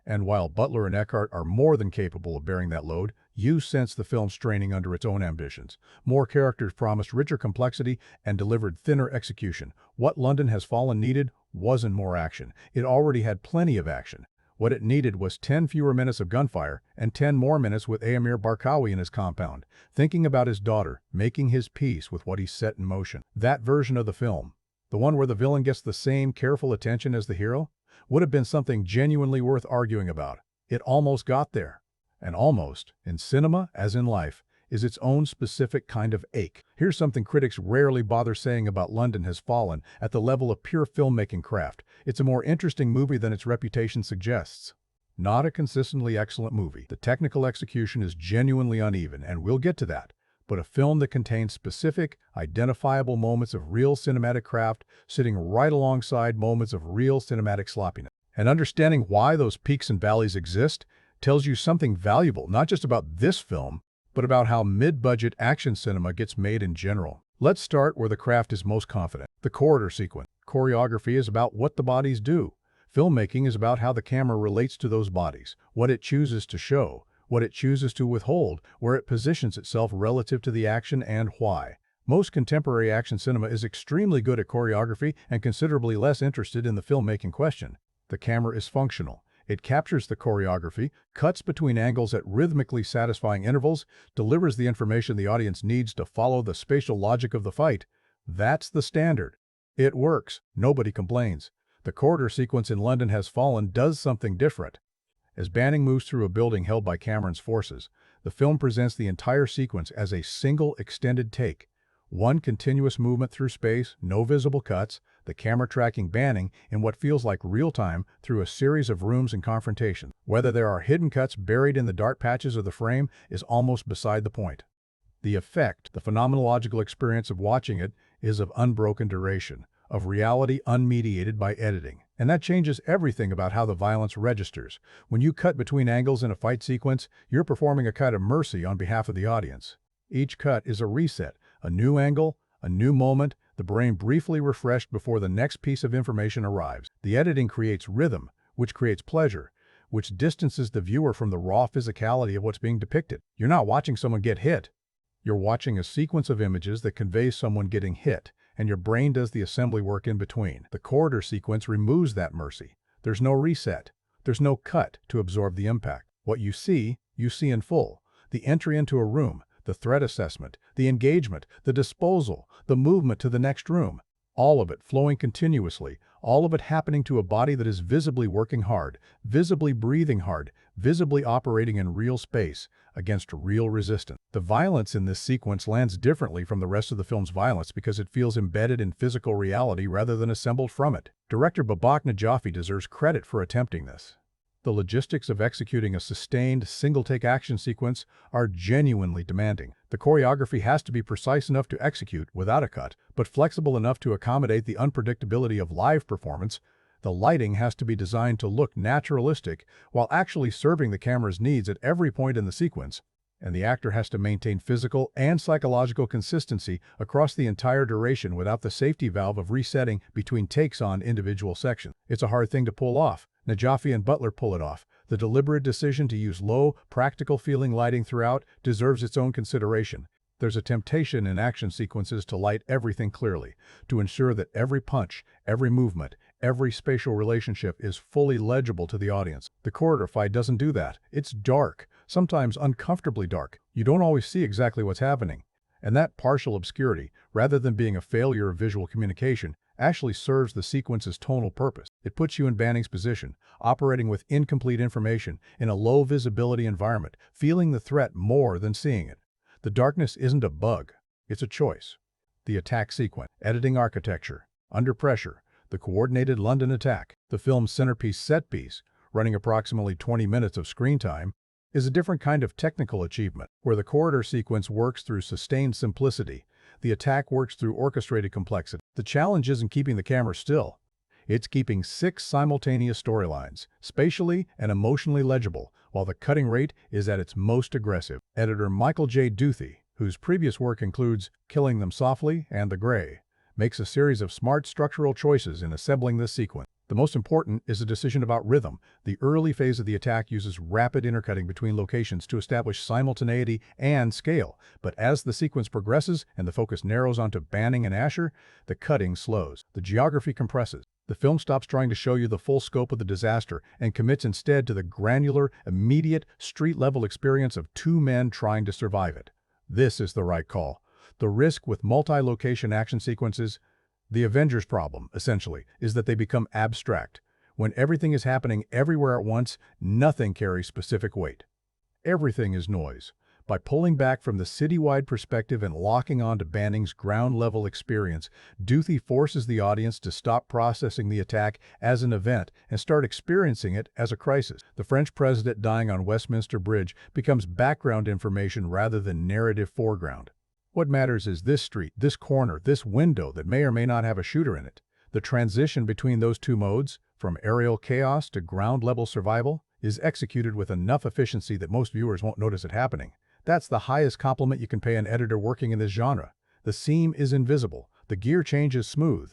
And while Butler and Eckhart are more than capable of bearing that load, you sense the film straining under its own ambitions. More characters promised richer complexity and delivered thinner execution. What London Has Fallen needed wasn't more action. It already had plenty of action. What it needed was 10 fewer minutes of gunfire and 10 more minutes with Amir Barkawi in his compound, thinking about his daughter, making his peace with what he set in motion. That version of the film, the one where the villain gets the same careful attention as the hero, would have been something genuinely worth arguing about. It almost got there. And almost, in cinema as in life, is its own specific kind of ache. Here's something critics rarely bother saying about London Has Fallen at the level of pure filmmaking craft. It's a more interesting movie than its reputation suggests. Not a consistently excellent movie. The technical execution is genuinely uneven, and we'll get to that. But a film that contains specific, identifiable moments of real cinematic craft sitting right alongside moments of real cinematic sloppiness. And understanding why those peaks and valleys exist tells you something valuable, not just about this film, but about how mid-budget action cinema gets made in general. Let's start where the craft is most confident. The corridor sequence. Choreography is about what the bodies do. Filmmaking is about how the camera relates to those bodies, what it chooses to show, what it chooses to withhold, where it positions itself relative to the action, and why. Most contemporary action cinema is extremely good at choreography and considerably less interested in the filmmaking question. The camera is functional. It captures the choreography, cuts between angles at rhythmically satisfying intervals, delivers the information the audience needs to follow the spatial logic of the fight. That's the standard. It works. Nobody complains. The corridor sequence in London Has Fallen does something different. As Banning moves through a building held by Cameron's forces, the film presents the entire sequence as a single extended take. One continuous movement through space, no visible cuts, the camera tracking Banning in what feels like real time through a series of rooms and confrontations. Whether there are hidden cuts buried in the dark patches of the frame is almost beside the point. The effect, the phenomenological experience of watching it, is of unbroken duration, of reality unmediated by editing. And that changes everything about how the violence registers. When you cut between angles in a fight sequence, you're performing a kind of mercy on behalf of the audience. Each cut is a reset, a new angle, a new moment, the brain briefly refreshed before the next piece of information arrives. The editing creates rhythm, which creates pleasure, which distances the viewer from the raw physicality of what's being depicted. You're not watching someone get hit. You're watching a sequence of images that conveys someone getting hit, and your brain does the assembly work in between. The corridor sequence removes that mercy. There's no reset. There's no cut to absorb the impact. What you see in full. The entry into a room, the threat assessment, the engagement, the disposal, the movement to the next room. All of it flowing continuously, all of it happening to a body that is visibly working hard, visibly breathing hard, visibly operating in real space, against real resistance. The violence in this sequence lands differently from the rest of the film's violence because it feels embedded in physical reality rather than assembled from it. Director Babak Najafi deserves credit for attempting this. The logistics of executing a sustained, single-take action sequence are genuinely demanding. The choreography has to be precise enough to execute without a cut, but flexible enough to accommodate the unpredictability of live performance. The lighting has to be designed to look naturalistic while actually serving the camera's needs at every point in the sequence, and the actor has to maintain physical and psychological consistency across the entire duration without the safety valve of resetting between takes on individual sections. It's a hard thing to pull off. Najafi and Butler pull it off. The deliberate decision to use low, practical-feeling lighting throughout deserves its own consideration. There's a temptation in action sequences to light everything clearly, to ensure that every punch, every movement, every spatial relationship is fully legible to the audience. The corridor fight doesn't do that. It's dark, sometimes uncomfortably dark. You don't always see exactly what's happening. And that partial obscurity, rather than being a failure of visual communication, actually serves the sequence's tonal purpose. It puts you in Banning's position, operating with incomplete information in a low-visibility environment, feeling the threat more than seeing it. The darkness isn't a bug, it's a choice. The attack sequence, editing architecture, under pressure, the coordinated London attack, the film's centerpiece set piece, running approximately 20 minutes of screen time, is a different kind of technical achievement. Where the corridor sequence works through sustained simplicity, the attack works through orchestrated complexity. The challenge isn't keeping the camera still. It's keeping 6 simultaneous storylines, spatially and emotionally legible, while the cutting rate is at its most aggressive. Editor Michael J. Duthie, whose previous work includes Killing Them Softly and The Gray, makes a series of smart structural choices in assembling this sequence. The most important is a decision about rhythm. The early phase of the attack uses rapid intercutting between locations to establish simultaneity and scale, but as the sequence progresses and the focus narrows onto Banning and Asher, the cutting slows. The geography compresses. The film stops trying to show you the full scope of the disaster and commits instead to the granular, immediate, street-level experience of 2 men trying to survive it. This is the right call. The risk with multi-location action sequences, the Avengers problem, essentially, is that they become abstract. When everything is happening everywhere at once, nothing carries specific weight. Everything is noise. By pulling back from the citywide perspective and locking on to Banning's ground-level experience, Duthie forces the audience to stop processing the attack as an event and start experiencing it as a crisis. The French president dying on Westminster Bridge becomes background information rather than narrative foreground. What matters is this street, this corner, this window that may or may not have a shooter in it. The transition between those 2 modes, from aerial chaos to ground-level survival, is executed with enough efficiency that most viewers won't notice it happening. That's the highest compliment you can pay an editor working in this genre. The seam is invisible. The gear change is smooth.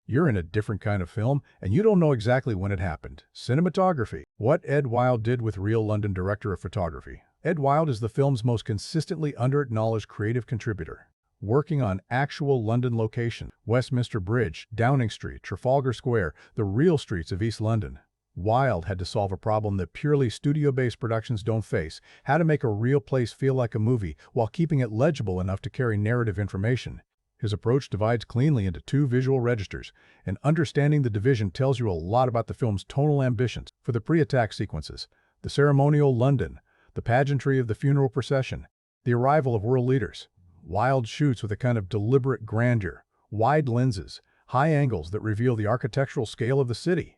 You're in a different kind of film, and you don't know exactly when it happened. Cinematography. What Ed Wilde did with real London director of photography. Ed Wilde is the film's most consistently under-acknowledged creative contributor, working on actual London locations: Westminster Bridge, Downing Street, Trafalgar Square, the real streets of East London. Wilde had to solve a problem that purely studio-based productions don't face: how to make a real place feel like a movie while keeping it legible enough to carry narrative information. His approach divides cleanly into 2 visual registers, and understanding the division tells you a lot about the film's tonal ambitions. For the pre-attack sequences, the ceremonial London, the pageantry of the funeral procession, the arrival of world leaders, Wilde shoots with a kind of deliberate grandeur, wide lenses, high angles that reveal the architectural scale of the city.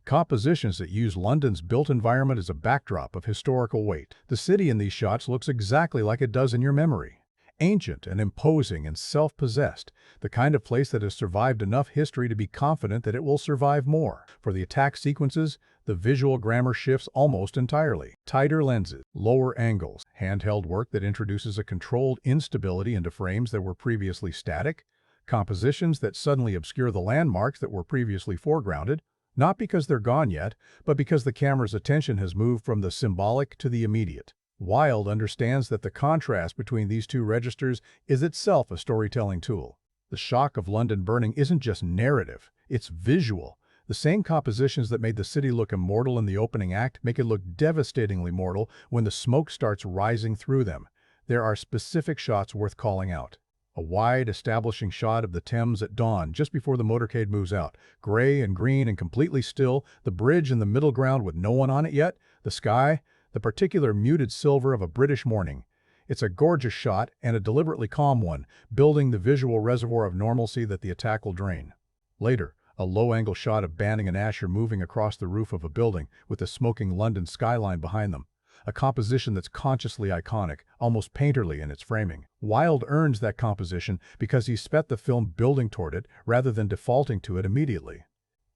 Compositions that use London's built environment as a backdrop of historical weight. The city in these shots looks exactly like it does in your memory. Ancient and imposing and self-possessed, the kind of place that has survived enough history to be confident that it will survive more. For the attack sequences, the visual grammar shifts almost entirely. Tighter lenses, lower angles, handheld work that introduces a controlled instability into frames that were previously static, compositions that suddenly obscure the landmarks that were previously foregrounded, not because they're gone yet, but because the camera's attention has moved from the symbolic to the immediate. Wilde understands that the contrast between these 2 registers is itself a storytelling tool. The shock of London burning isn't just narrative, it's visual. The same compositions that made the city look immortal in the opening act make it look devastatingly mortal when the smoke starts rising through them. There are specific shots worth calling out. A wide, establishing shot of the Thames at dawn, just before the motorcade moves out. Gray and green and completely still, the bridge in the middle ground with no one on it yet, the sky, the particular muted silver of a British morning. It's a gorgeous shot, and a deliberately calm one, building the visual reservoir of normalcy that the attack will drain. Later, a low-angle shot of Banning and Asher moving across the roof of a building, with the smoking London skyline behind them. A composition that's consciously iconic, almost painterly in its framing. Wilde earns that composition because he spent the film building toward it rather than defaulting to it immediately.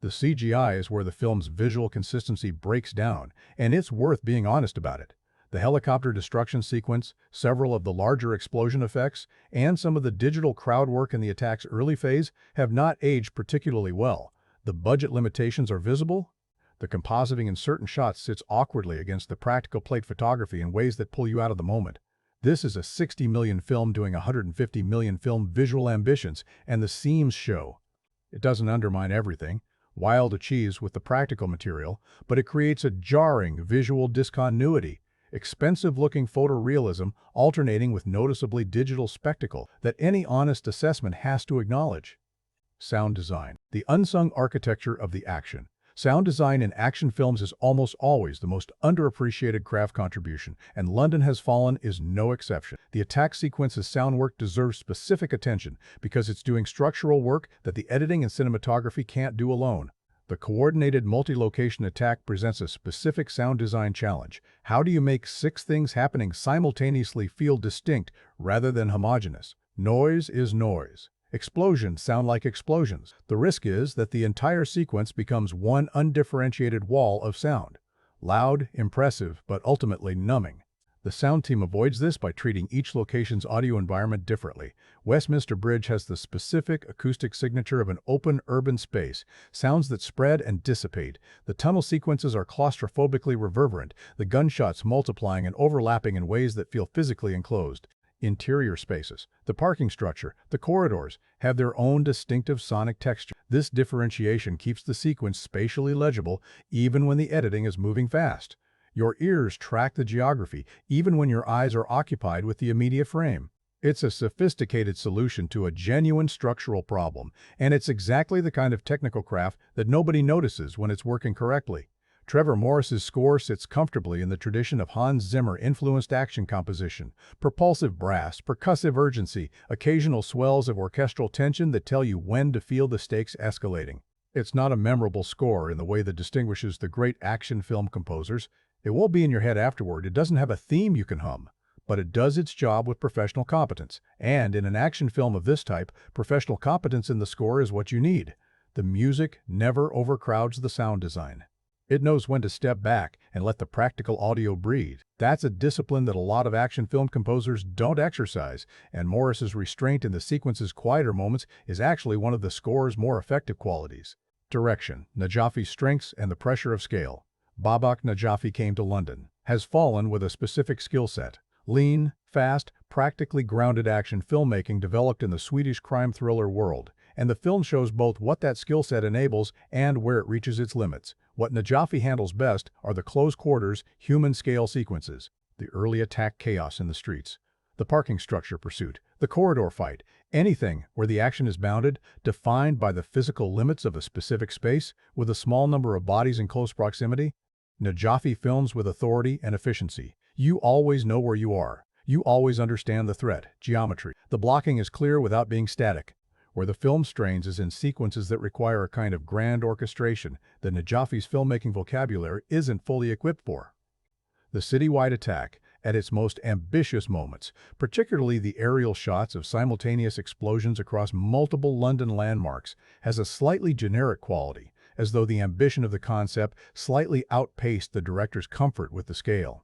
The CGI is where the film's visual consistency breaks down, and it's worth being honest about it. The helicopter destruction sequence, several of the larger explosion effects, and some of the digital crowd work in the attack's early phase have not aged particularly well. The budget limitations are visible. The compositing in certain shots sits awkwardly against the practical plate photography in ways that pull you out of the moment. This is a 60 million film doing 150 million film visual ambitions, and the seams show. It doesn't undermine everything Wilde achieves with the practical material, but it creates a jarring visual discontinuity. Expensive-looking photorealism alternating with noticeably digital spectacle that any honest assessment has to acknowledge. Sound design. The unsung architecture of the action. Sound design in action films is almost always the most underappreciated craft contribution, and London Has Fallen is no exception. The attack sequence's sound work deserves specific attention because it's doing structural work that the editing and cinematography can't do alone. The coordinated multi-location attack presents a specific sound design challenge. How do you make 6 things happening simultaneously feel distinct rather than homogeneous? Noise is noise. Explosions sound like explosions. The risk is that the entire sequence becomes one undifferentiated wall of sound. Loud, impressive, but ultimately numbing. The sound team avoids this by treating each location's audio environment differently. Westminster Bridge has the specific acoustic signature of an open urban space, sounds that spread and dissipate. The tunnel sequences are claustrophobically reverberant, the gunshots multiplying and overlapping in ways that feel physically enclosed. Interior spaces, the parking structure, the corridors, have their own distinctive sonic texture. This differentiation keeps the sequence spatially legible even when the editing is moving fast. Your ears track the geography, even when your eyes are occupied with the immediate frame. It's a sophisticated solution to a genuine structural problem, and it's exactly the kind of technical craft that nobody notices when it's working correctly. Trevor Morris's score sits comfortably in the tradition of Hans Zimmer-influenced action composition. Propulsive brass, percussive urgency, occasional swells of orchestral tension that tell you when to feel the stakes escalating. It's not a memorable score in the way that distinguishes the great action film composers. It won't be in your head afterward. It doesn't have a theme you can hum, but it does its job with professional competence. And in an action film of this type, professional competence in the score is what you need. The music never overcrowds the sound design. It knows when to step back and let the practical audio breathe. That's a discipline that a lot of action film composers don't exercise, and Morris's restraint in the sequence's quieter moments is actually one of the score's more effective qualities. Direction, Najafi's strengths and the pressure of scale. Babak Najafi came to London, Has Fallen with a specific skill set. Lean, fast, practically grounded action filmmaking developed in the Swedish crime thriller world, and the film shows both what that skill set enables and where it reaches its limits. What Najafi handles best are the close-quarters, human-scale sequences, the early attack chaos in the streets, the parking structure pursuit, the corridor fight, anything where the action is bounded, defined by the physical limits of a specific space, with a small number of bodies in close proximity. Najafi films with authority and efficiency. You always know where you are. You always understand the threat, geometry. The blocking is clear without being static. Where the film strains is in sequences that require a kind of grand orchestration that Najafi's filmmaking vocabulary isn't fully equipped for. The citywide attack, at its most ambitious moments, particularly the aerial shots of simultaneous explosions across multiple London landmarks, has a slightly generic quality, as though the ambition of the concept slightly outpaced the director's comfort with the scale.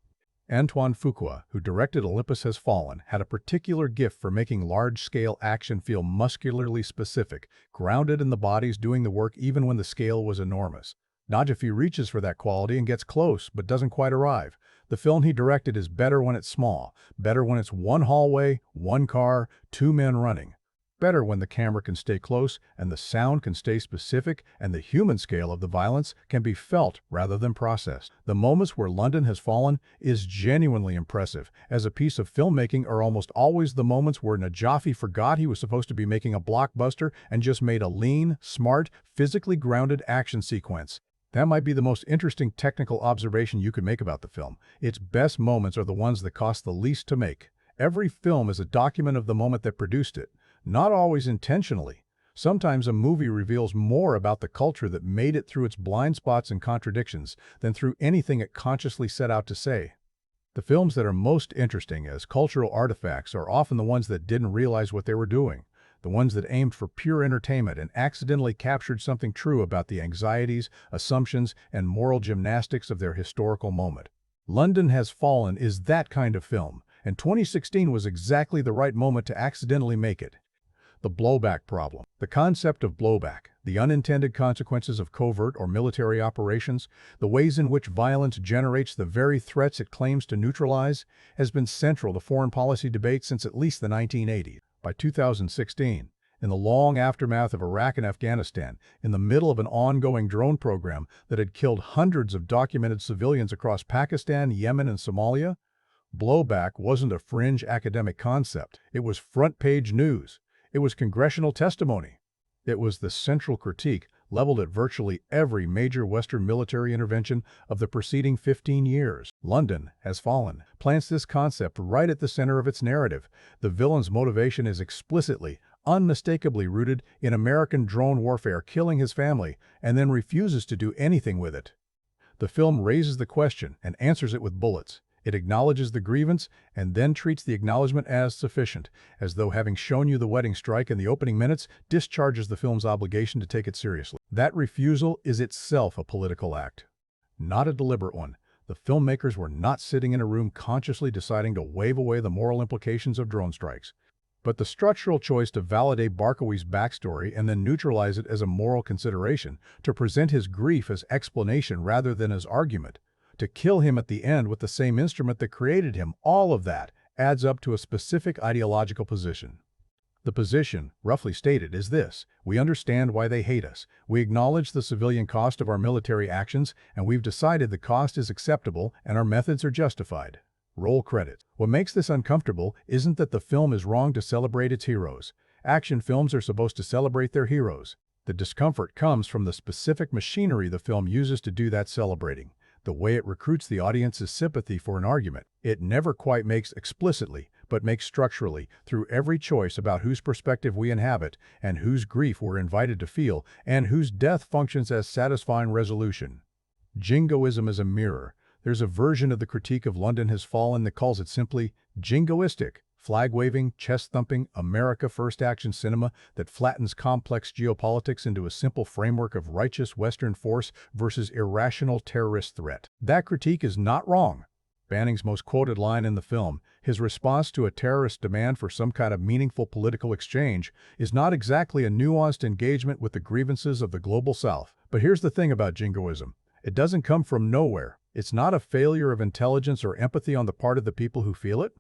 Antoine Fuqua, who directed Olympus Has Fallen, had a particular gift for making large-scale action feel muscularly specific, grounded in the bodies doing the work even when the scale was enormous. Najafi reaches for that quality and gets close, but doesn't quite arrive. The film he directed is better when it's small, better when it's one hallway, one car, 2 men running. better when the camera can stay close and the sound can stay specific and the human scale of the violence can be felt rather than processed. The moments where London has fallen is genuinely impressive. As a piece of filmmaking are almost always the moments where Najafi forgot he was supposed to be making a blockbuster and just made a lean, smart, physically grounded action sequence. That might be the most interesting technical observation you could make about the film. Its best moments are the ones that cost the least to make. Every film is a document of the moment that produced it, not always intentionally. Sometimes a movie reveals more about the culture that made it through its blind spots and contradictions than through anything it consciously set out to say. The films that are most interesting as cultural artifacts are often the ones that didn't realize what they were doing, the ones that aimed for pure entertainment and accidentally captured something true about the anxieties, assumptions, and moral gymnastics of their historical moment. London Has Fallen is that kind of film, and 2016 was exactly the right moment to accidentally make it. The blowback problem. The concept of blowback, the unintended consequences of covert or military operations, the ways in which violence generates the very threats it claims to neutralize, has been central to foreign policy debate since at least the 1980s. By 2016, in the long aftermath of Iraq and Afghanistan, in the middle of an ongoing drone program that had killed hundreds of documented civilians across Pakistan, Yemen, and Somalia, blowback wasn't a fringe academic concept. It was front-page news. It was congressional testimony. It was the central critique leveled at virtually every major Western military intervention of the preceding 15 years. London Has Fallen plants this concept right at the center of its narrative. The villain's motivation is explicitly, unmistakably rooted in American drone warfare killing his family, and then refuses to do anything with it. The film raises the question and answers it with bullets. It acknowledges the grievance and then treats the acknowledgement as sufficient, as though having shown you the wedding strike in the opening minutes discharges the film's obligation to take it seriously. That refusal is itself a political act, not a deliberate one. The filmmakers were not sitting in a room consciously deciding to wave away the moral implications of drone strikes. But the structural choice to validate Barkawi's backstory and then neutralize it as a moral consideration, to present his grief as explanation rather than as argument, to kill him at the end with the same instrument that created him, all of that adds up to a specific ideological position. The position, roughly stated, is this: we understand why they hate us, we acknowledge the civilian cost of our military actions, and we've decided the cost is acceptable and our methods are justified. Roll credits. What makes this uncomfortable isn't that the film is wrong to celebrate its heroes. Action films are supposed to celebrate their heroes. The discomfort comes from the specific machinery the film uses to do that celebrating. The way it recruits the audience's sympathy for an argument. It never quite makes explicitly, but makes structurally, through every choice about whose perspective we inhabit, and whose grief we're invited to feel, and whose death functions as satisfying resolution. Jingoism is a mirror. There's a version of the critique of London Has Fallen that calls it simply jingoistic, flag-waving, chest-thumping, America-first action cinema that flattens complex geopolitics into a simple framework of righteous Western force versus irrational terrorist threat. That critique is not wrong. Banning's most quoted line in the film, his response to a terrorist demand for some kind of meaningful political exchange, is not exactly a nuanced engagement with the grievances of the global South. But here's the thing about jingoism. It doesn't come from nowhere. It's not a failure of intelligence or empathy on the part of the people who feel it.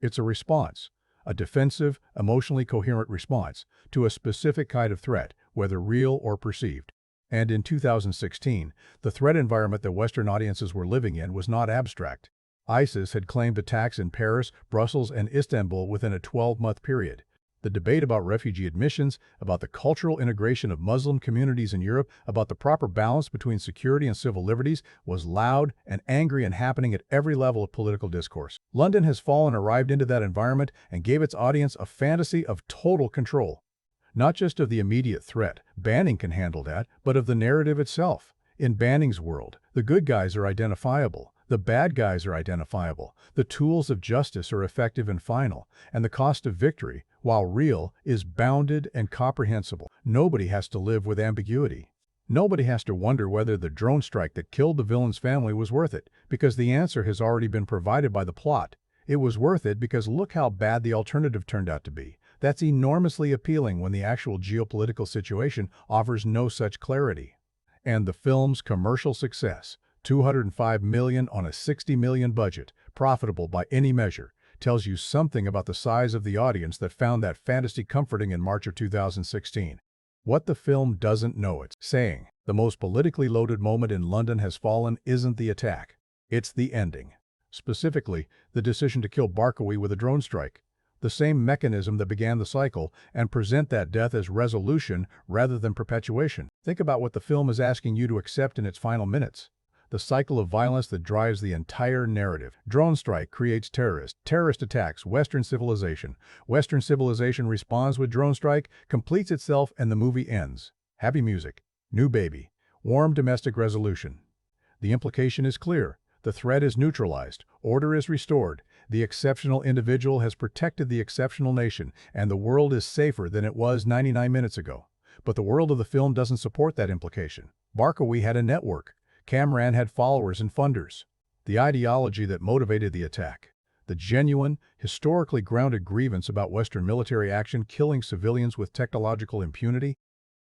It's a response, a defensive, emotionally coherent response to a specific kind of threat, whether real or perceived. And in 2016, the threat environment that Western audiences were living in was not abstract. ISIS had claimed attacks in Paris, Brussels, and Istanbul within a 12-month period. The debate about refugee admissions, about the cultural integration of Muslim communities in Europe, about the proper balance between security and civil liberties was loud and angry and happening at every level of political discourse. London Has Fallen arrived into that environment and gave its audience a fantasy of total control. Not just of the immediate threat, Banning can handle that, but of the narrative itself. In Banning's world, the good guys are identifiable. The bad guys are identifiable, the tools of justice are effective and final, and the cost of victory, while real, is bounded and comprehensible. Nobody has to live with ambiguity. Nobody has to wonder whether the drone strike that killed the villain's family was worth it, because the answer has already been provided by the plot. It was worth it because look how bad the alternative turned out to be. That's enormously appealing when the actual geopolitical situation offers no such clarity. And the film's commercial success, $205 million on a $60 million budget, profitable by any measure, tells you something about the size of the audience that found that fantasy comforting in March of 2016. What the film doesn't know it's saying. The most politically loaded moment in London Has Fallen isn't the attack. It's the ending. Specifically, the decision to kill Barkawi with a drone strike. The same mechanism that began the cycle, and present that death as resolution rather than perpetuation. Think about what the film is asking you to accept in its final minutes. The cycle of violence that drives the entire narrative. Drone strike creates terrorist. Terrorist attacks Western civilization. Western civilization responds with drone strike, completes itself, and the movie ends. Happy music. New baby. Warm domestic resolution. The implication is clear. The threat is neutralized. Order is restored. The exceptional individual has protected the exceptional nation, and the world is safer than it was 99 minutes ago. But the world of the film doesn't support that implication. Barkawi had a network. Kamran had followers and funders. The ideology that motivated the attack. The genuine, historically grounded grievance about Western military action killing civilians with technological impunity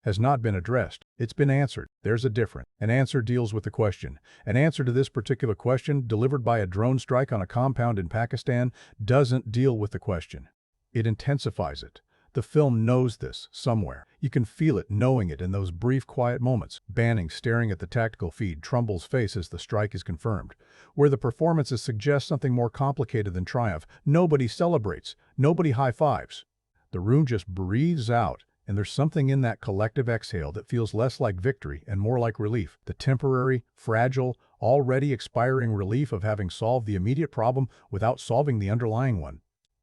has not been addressed. It's been answered. There's a difference. An answer deals with the question. An answer to this particular question, delivered by a drone strike on a compound in Pakistan, doesn't deal with the question. It intensifies it. The film knows this, somewhere. You can feel it, knowing it in those brief, quiet moments. Banning staring at the tactical feed, Trumbull's face as the strike is confirmed. Where the performances suggest something more complicated than triumph. Nobody celebrates. Nobody high-fives. The room just breathes out. And there's something in that collective exhale that feels less like victory and more like relief. The temporary, fragile, already expiring relief of having solved the immediate problem without solving the underlying one.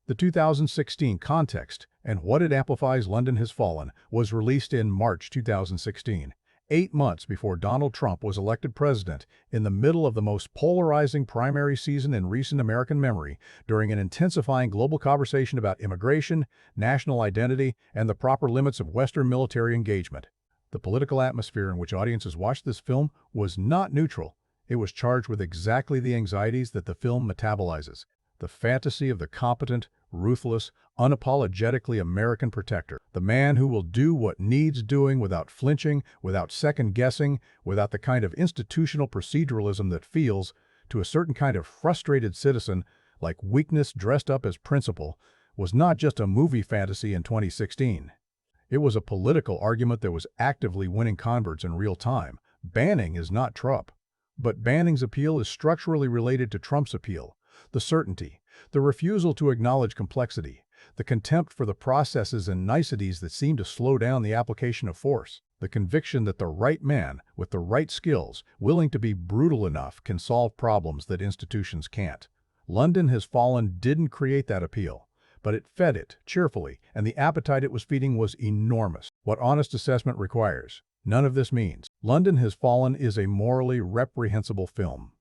The 2016 context, and what it amplifies London Has Fallen, was released in March 2016, 8 months before Donald Trump was elected president, in the middle of the most polarizing primary season in recent American memory, during an intensifying global conversation about immigration, national identity, and the proper limits of Western military engagement. The political atmosphere in which audiences watched this film was not neutral. It was charged with exactly the anxieties that the film metabolizes. The fantasy of the competent, ruthless, unapologetically American protector. The man who will do what needs doing without flinching, without second-guessing, without the kind of institutional proceduralism that feels, to a certain kind of frustrated citizen, like weakness dressed up as principle, was not just a movie fantasy in 2016. It was a political argument that was actively winning converts in real time. Banning is not Trump. But banning's appeal is structurally related to Trump's appeal. The certainty, the refusal to acknowledge complexity, the contempt for the processes and niceties that seem to slow down the application of force, the conviction that the right man, with the right skills, willing to be brutal enough, can solve problems that institutions can't. London Has Fallen didn't create that appeal, but it fed it cheerfully, and the appetite it was feeding was enormous. What honest assessment requires. None of this means. London Has Fallen is a morally reprehensible film.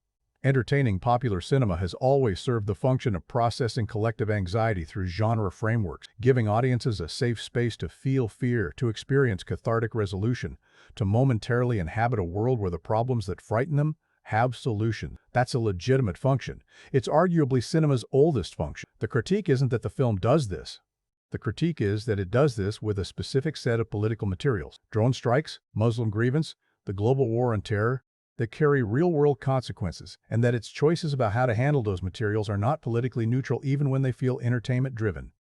Entertaining popular cinema has always served the function of processing collective anxiety through genre frameworks, giving audiences a safe space to feel fear, to experience cathartic resolution, to momentarily inhabit a world where the problems that frighten them have solutions. That's a legitimate function. It's arguably cinema's oldest function. The critique isn't that the film does this. The critique is that it does this with a specific set of political materials. Drone strikes, Muslim grievance, the global war on terror, that carry real-world consequences, and that its choices about how to handle those materials are not politically neutral even when they feel entertainment-driven.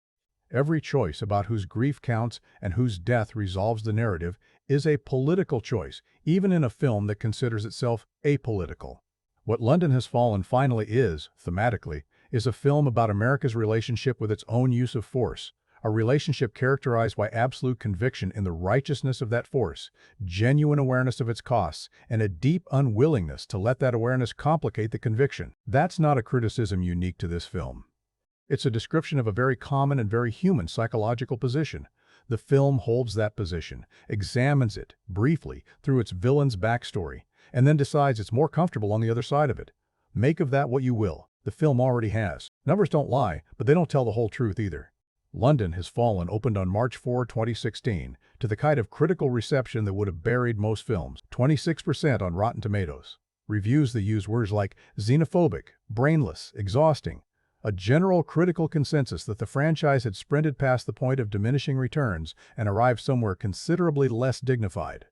Every choice about whose grief counts and whose death resolves the narrative is a political choice, even in a film that considers itself apolitical. What London Has Fallen finally is, thematically, is a film about America's relationship with its own use of force, a relationship characterized by absolute conviction in the righteousness of that force, genuine awareness of its costs, and a deep unwillingness to let that awareness complicate the conviction. That's not a criticism unique to this film. It's a description of a very common and very human psychological position. The film holds that position, examines it, briefly, through its villain's backstory, and then decides it's more comfortable on the other side of it. Make of that what you will. The film already has. Numbers don't lie, but they don't tell the whole truth either. London Has Fallen opened on March 4, 2016, to the kind of critical reception that would have buried most films, 26% on Rotten Tomatoes. Reviews that use words like xenophobic, brainless, exhausting, a general critical consensus that the franchise had sprinted past the point of diminishing returns and arrived somewhere considerably less dignified.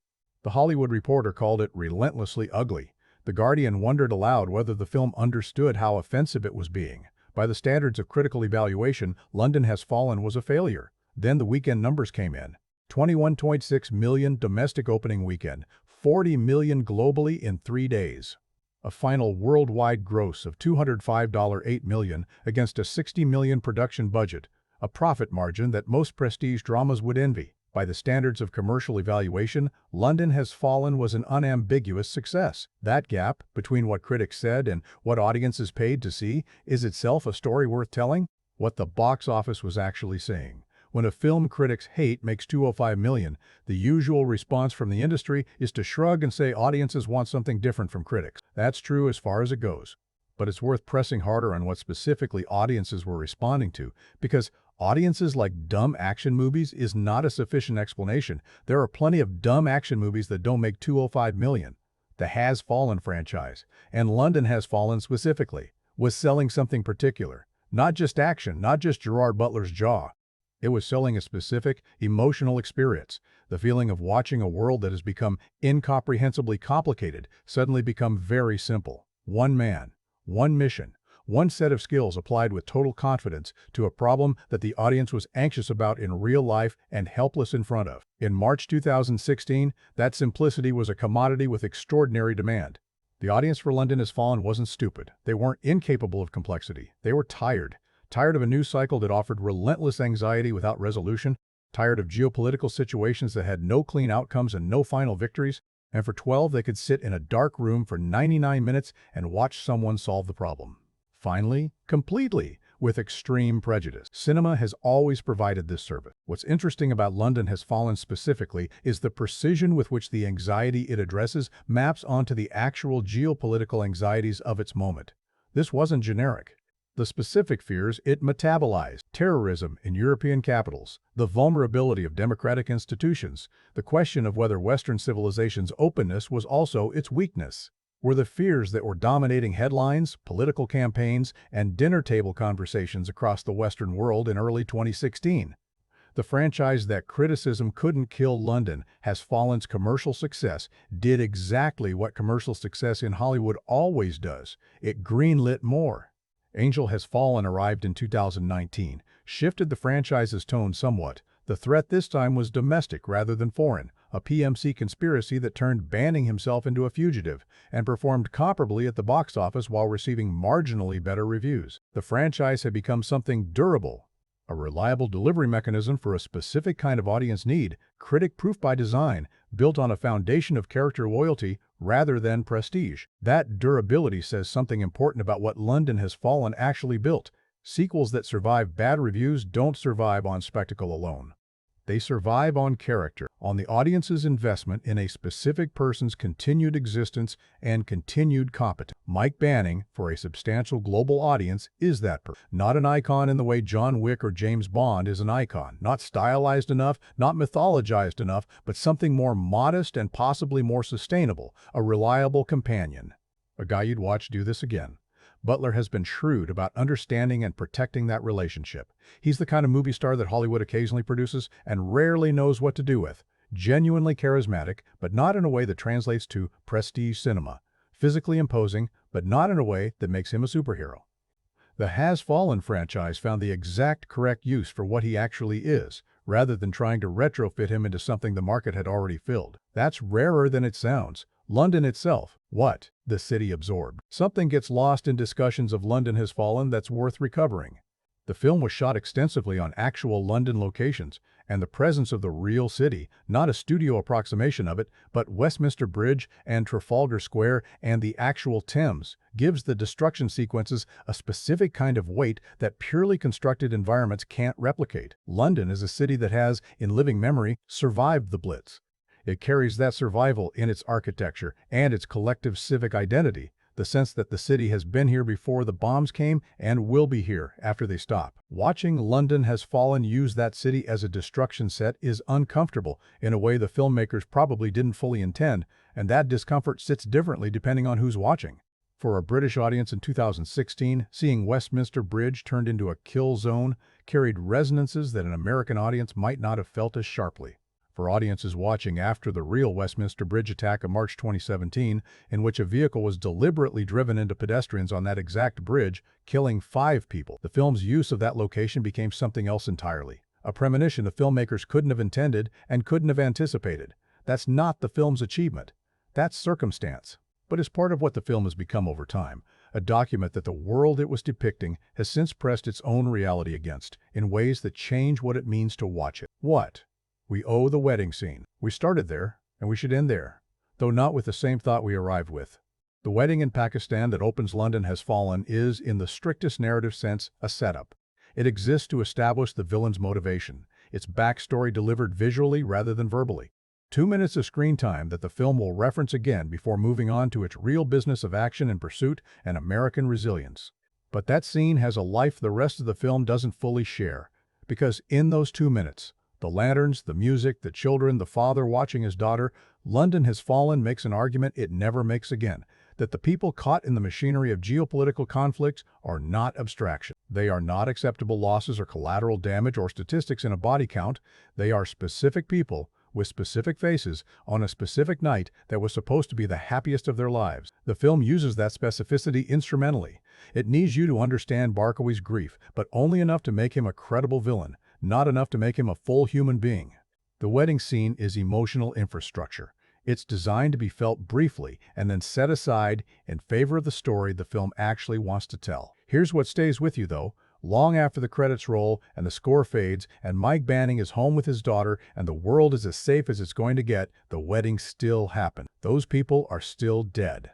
The Hollywood Reporter called it relentlessly ugly. The Guardian wondered aloud whether the film understood how offensive it was being. By the standards of critical evaluation, London Has Fallen was a failure. Then the weekend numbers came in. 21.6 million domestic opening weekend, 40 million globally in 3 days. A final worldwide gross of $205.8 million against a 60 million production budget, a profit margin that most prestige dramas would envy. By the standards of commercial evaluation, London Has Fallen was an unambiguous success. That gap between what critics said and what audiences paid to see is itself a story worth telling. What the box office was actually saying. When a film critics hate makes $205 million, the usual response from the industry is to shrug and say audiences want something different from critics. That's true as far as it goes. But it's worth pressing harder on what specifically audiences were responding to, because audiences like dumb action movies is not a sufficient explanation. There are plenty of dumb action movies that don't make $205 million. The Has Fallen franchise, and London Has Fallen specifically, was selling something particular. Not just action, not just Gerard Butler's Jaw. It was selling a specific, emotional experience, the feeling of watching a world that has become incomprehensibly complicated suddenly become very simple. One man, one mission, one set of skills applied with total confidence to a problem that the audience was anxious about in real life and helpless in front of. In March 2016, that simplicity was a commodity with extraordinary demand. The audience for London Has Fallen wasn't stupid. They weren't incapable of complexity. They were tired. Tired of a news cycle that offered relentless anxiety without resolution, tired of geopolitical situations that had no clean outcomes and no final victories, and for 12 they could sit in a dark room for 99 minutes and watch someone solve the problem. Finally, completely, with extreme prejudice. Cinema has always provided this service. What's interesting about London Has Fallen specifically is the precision with which the anxiety it addresses maps onto the actual geopolitical anxieties of its moment. This wasn't generic. The specific fears it metabolized: terrorism in European capitals, the vulnerability of democratic institutions, the question of whether Western civilization's openness was also its weakness, were the fears that were dominating headlines, political campaigns, and dinner table conversations across the Western world in early 2016. The franchise that criticism couldn't kill London Has Fallen's commercial success did exactly what commercial success in Hollywood always does. It greenlit more. Angel Has Fallen arrived in 2019, shifted the franchise's tone somewhat. The threat this time was domestic rather than foreign, a PMC conspiracy that turned banning himself into a fugitive, and performed comparably at the box office while receiving marginally better reviews. The franchise had become something durable, a reliable delivery mechanism for a specific kind of audience need, critic proof by design, built on a foundation of character loyalty rather than prestige. That durability says something important about what London Has Fallen actually built. Sequels that survive bad reviews don't survive on spectacle alone. They survive on character, on the audience's investment in a specific person's continued existence and continued competence. Mike Banning, for a substantial global audience, is that person. Not an icon in the way John Wick or James Bond is an icon. Not stylized enough, not mythologized enough, but something more modest and possibly more sustainable, a reliable companion. A guy you'd watch do this again. Butler has been shrewd about understanding and protecting that relationship. He's the kind of movie star that Hollywood occasionally produces and rarely knows what to do with. Genuinely charismatic, but not in a way that translates to prestige cinema. Physically imposing, but not in a way that makes him a superhero. The Has Fallen franchise found the exact correct use for what he actually is, rather than trying to retrofit him into something the market had already filled. That's rarer than it sounds. London itself, what the city absorbed. Something gets lost in discussions of London Has Fallen that's worth recovering. The film was shot extensively on actual London locations, and the presence of the real city, not a studio approximation of it, but Westminster Bridge and Trafalgar Square and the actual Thames, gives the destruction sequences a specific kind of weight that purely constructed environments can't replicate. London is a city that has, in living memory, survived the Blitz. It carries that survival in its architecture and its collective civic identity, the sense that the city has been here before the bombs came and will be here after they stop. Watching London Has Fallen use that city as a destruction set is uncomfortable in a way the filmmakers probably didn't fully intend, and that discomfort sits differently depending on who's watching. For a British audience in 2016, seeing Westminster Bridge turned into a kill zone carried resonances that an American audience might not have felt as sharply. For audiences watching after the real Westminster Bridge attack of March 2017, in which a vehicle was deliberately driven into pedestrians on that exact bridge, killing 5 people, the film's use of that location became something else entirely. A premonition the filmmakers couldn't have intended and couldn't have anticipated. That's not the film's achievement. That's circumstance. But is part of what the film has become over time, a document that the world it was depicting has since pressed its own reality against, in ways that change what it means to watch it. What? We owe the wedding scene. We started there, and we should end there, though not with the same thought we arrived with. The wedding in Pakistan that opens London Has Fallen is, in the strictest narrative sense, a setup. It exists to establish the villain's motivation, its backstory delivered visually rather than verbally. 2 minutes of screen time that the film will reference again before moving on to its real business of action and pursuit and American resilience. But that scene has a life the rest of the film doesn't fully share, because in those 2 minutes, the lanterns, the music, the children, the father watching his daughter, London Has Fallen makes an argument it never makes again, that the people caught in the machinery of geopolitical conflicts are not abstraction. They are not acceptable losses or collateral damage or statistics in a body count. They are specific people with specific faces on a specific night that was supposed to be the happiest of their lives. The film uses that specificity instrumentally. It needs you to understand Barkawi's grief, but only enough to make him a credible villain, not enough to make him a full human being. The wedding scene is emotional infrastructure. It's designed to be felt briefly and then set aside in favor of the story the film actually wants to tell. Here's what stays with you, though. Long after the credits roll and the score fades and Mike Banning is home with his daughter and the world is as safe as it's going to get, the wedding still happened. Those people are still dead.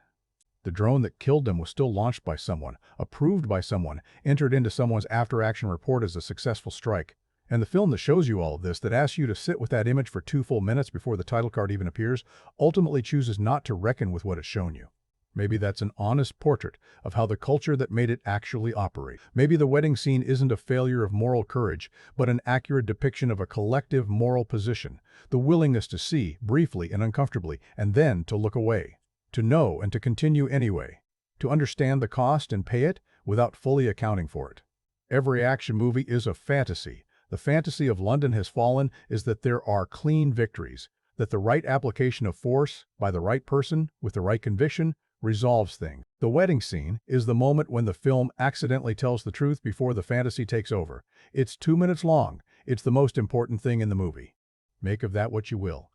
The drone that killed them was still launched by someone, approved by someone, entered into someone's after-action report as a successful strike. And the film that shows you all of this, that asks you to sit with that image for 2 full minutes before the title card even appears, ultimately chooses not to reckon with what it's shown you. Maybe that's an honest portrait of how the culture that made it actually operates. Maybe the wedding scene isn't a failure of moral courage, but an accurate depiction of a collective moral position, the willingness to see, briefly and uncomfortably, and then to look away, to know and to continue anyway, to understand the cost and pay it without fully accounting for it. Every action movie is a fantasy. The fantasy of London Has Fallen is that there are clean victories, that the right application of force by the right person with the right conviction resolves things. The wedding scene is the moment when the film accidentally tells the truth before the fantasy takes over. It's 2 minutes long. It's the most important thing in the movie. Make of that what you will.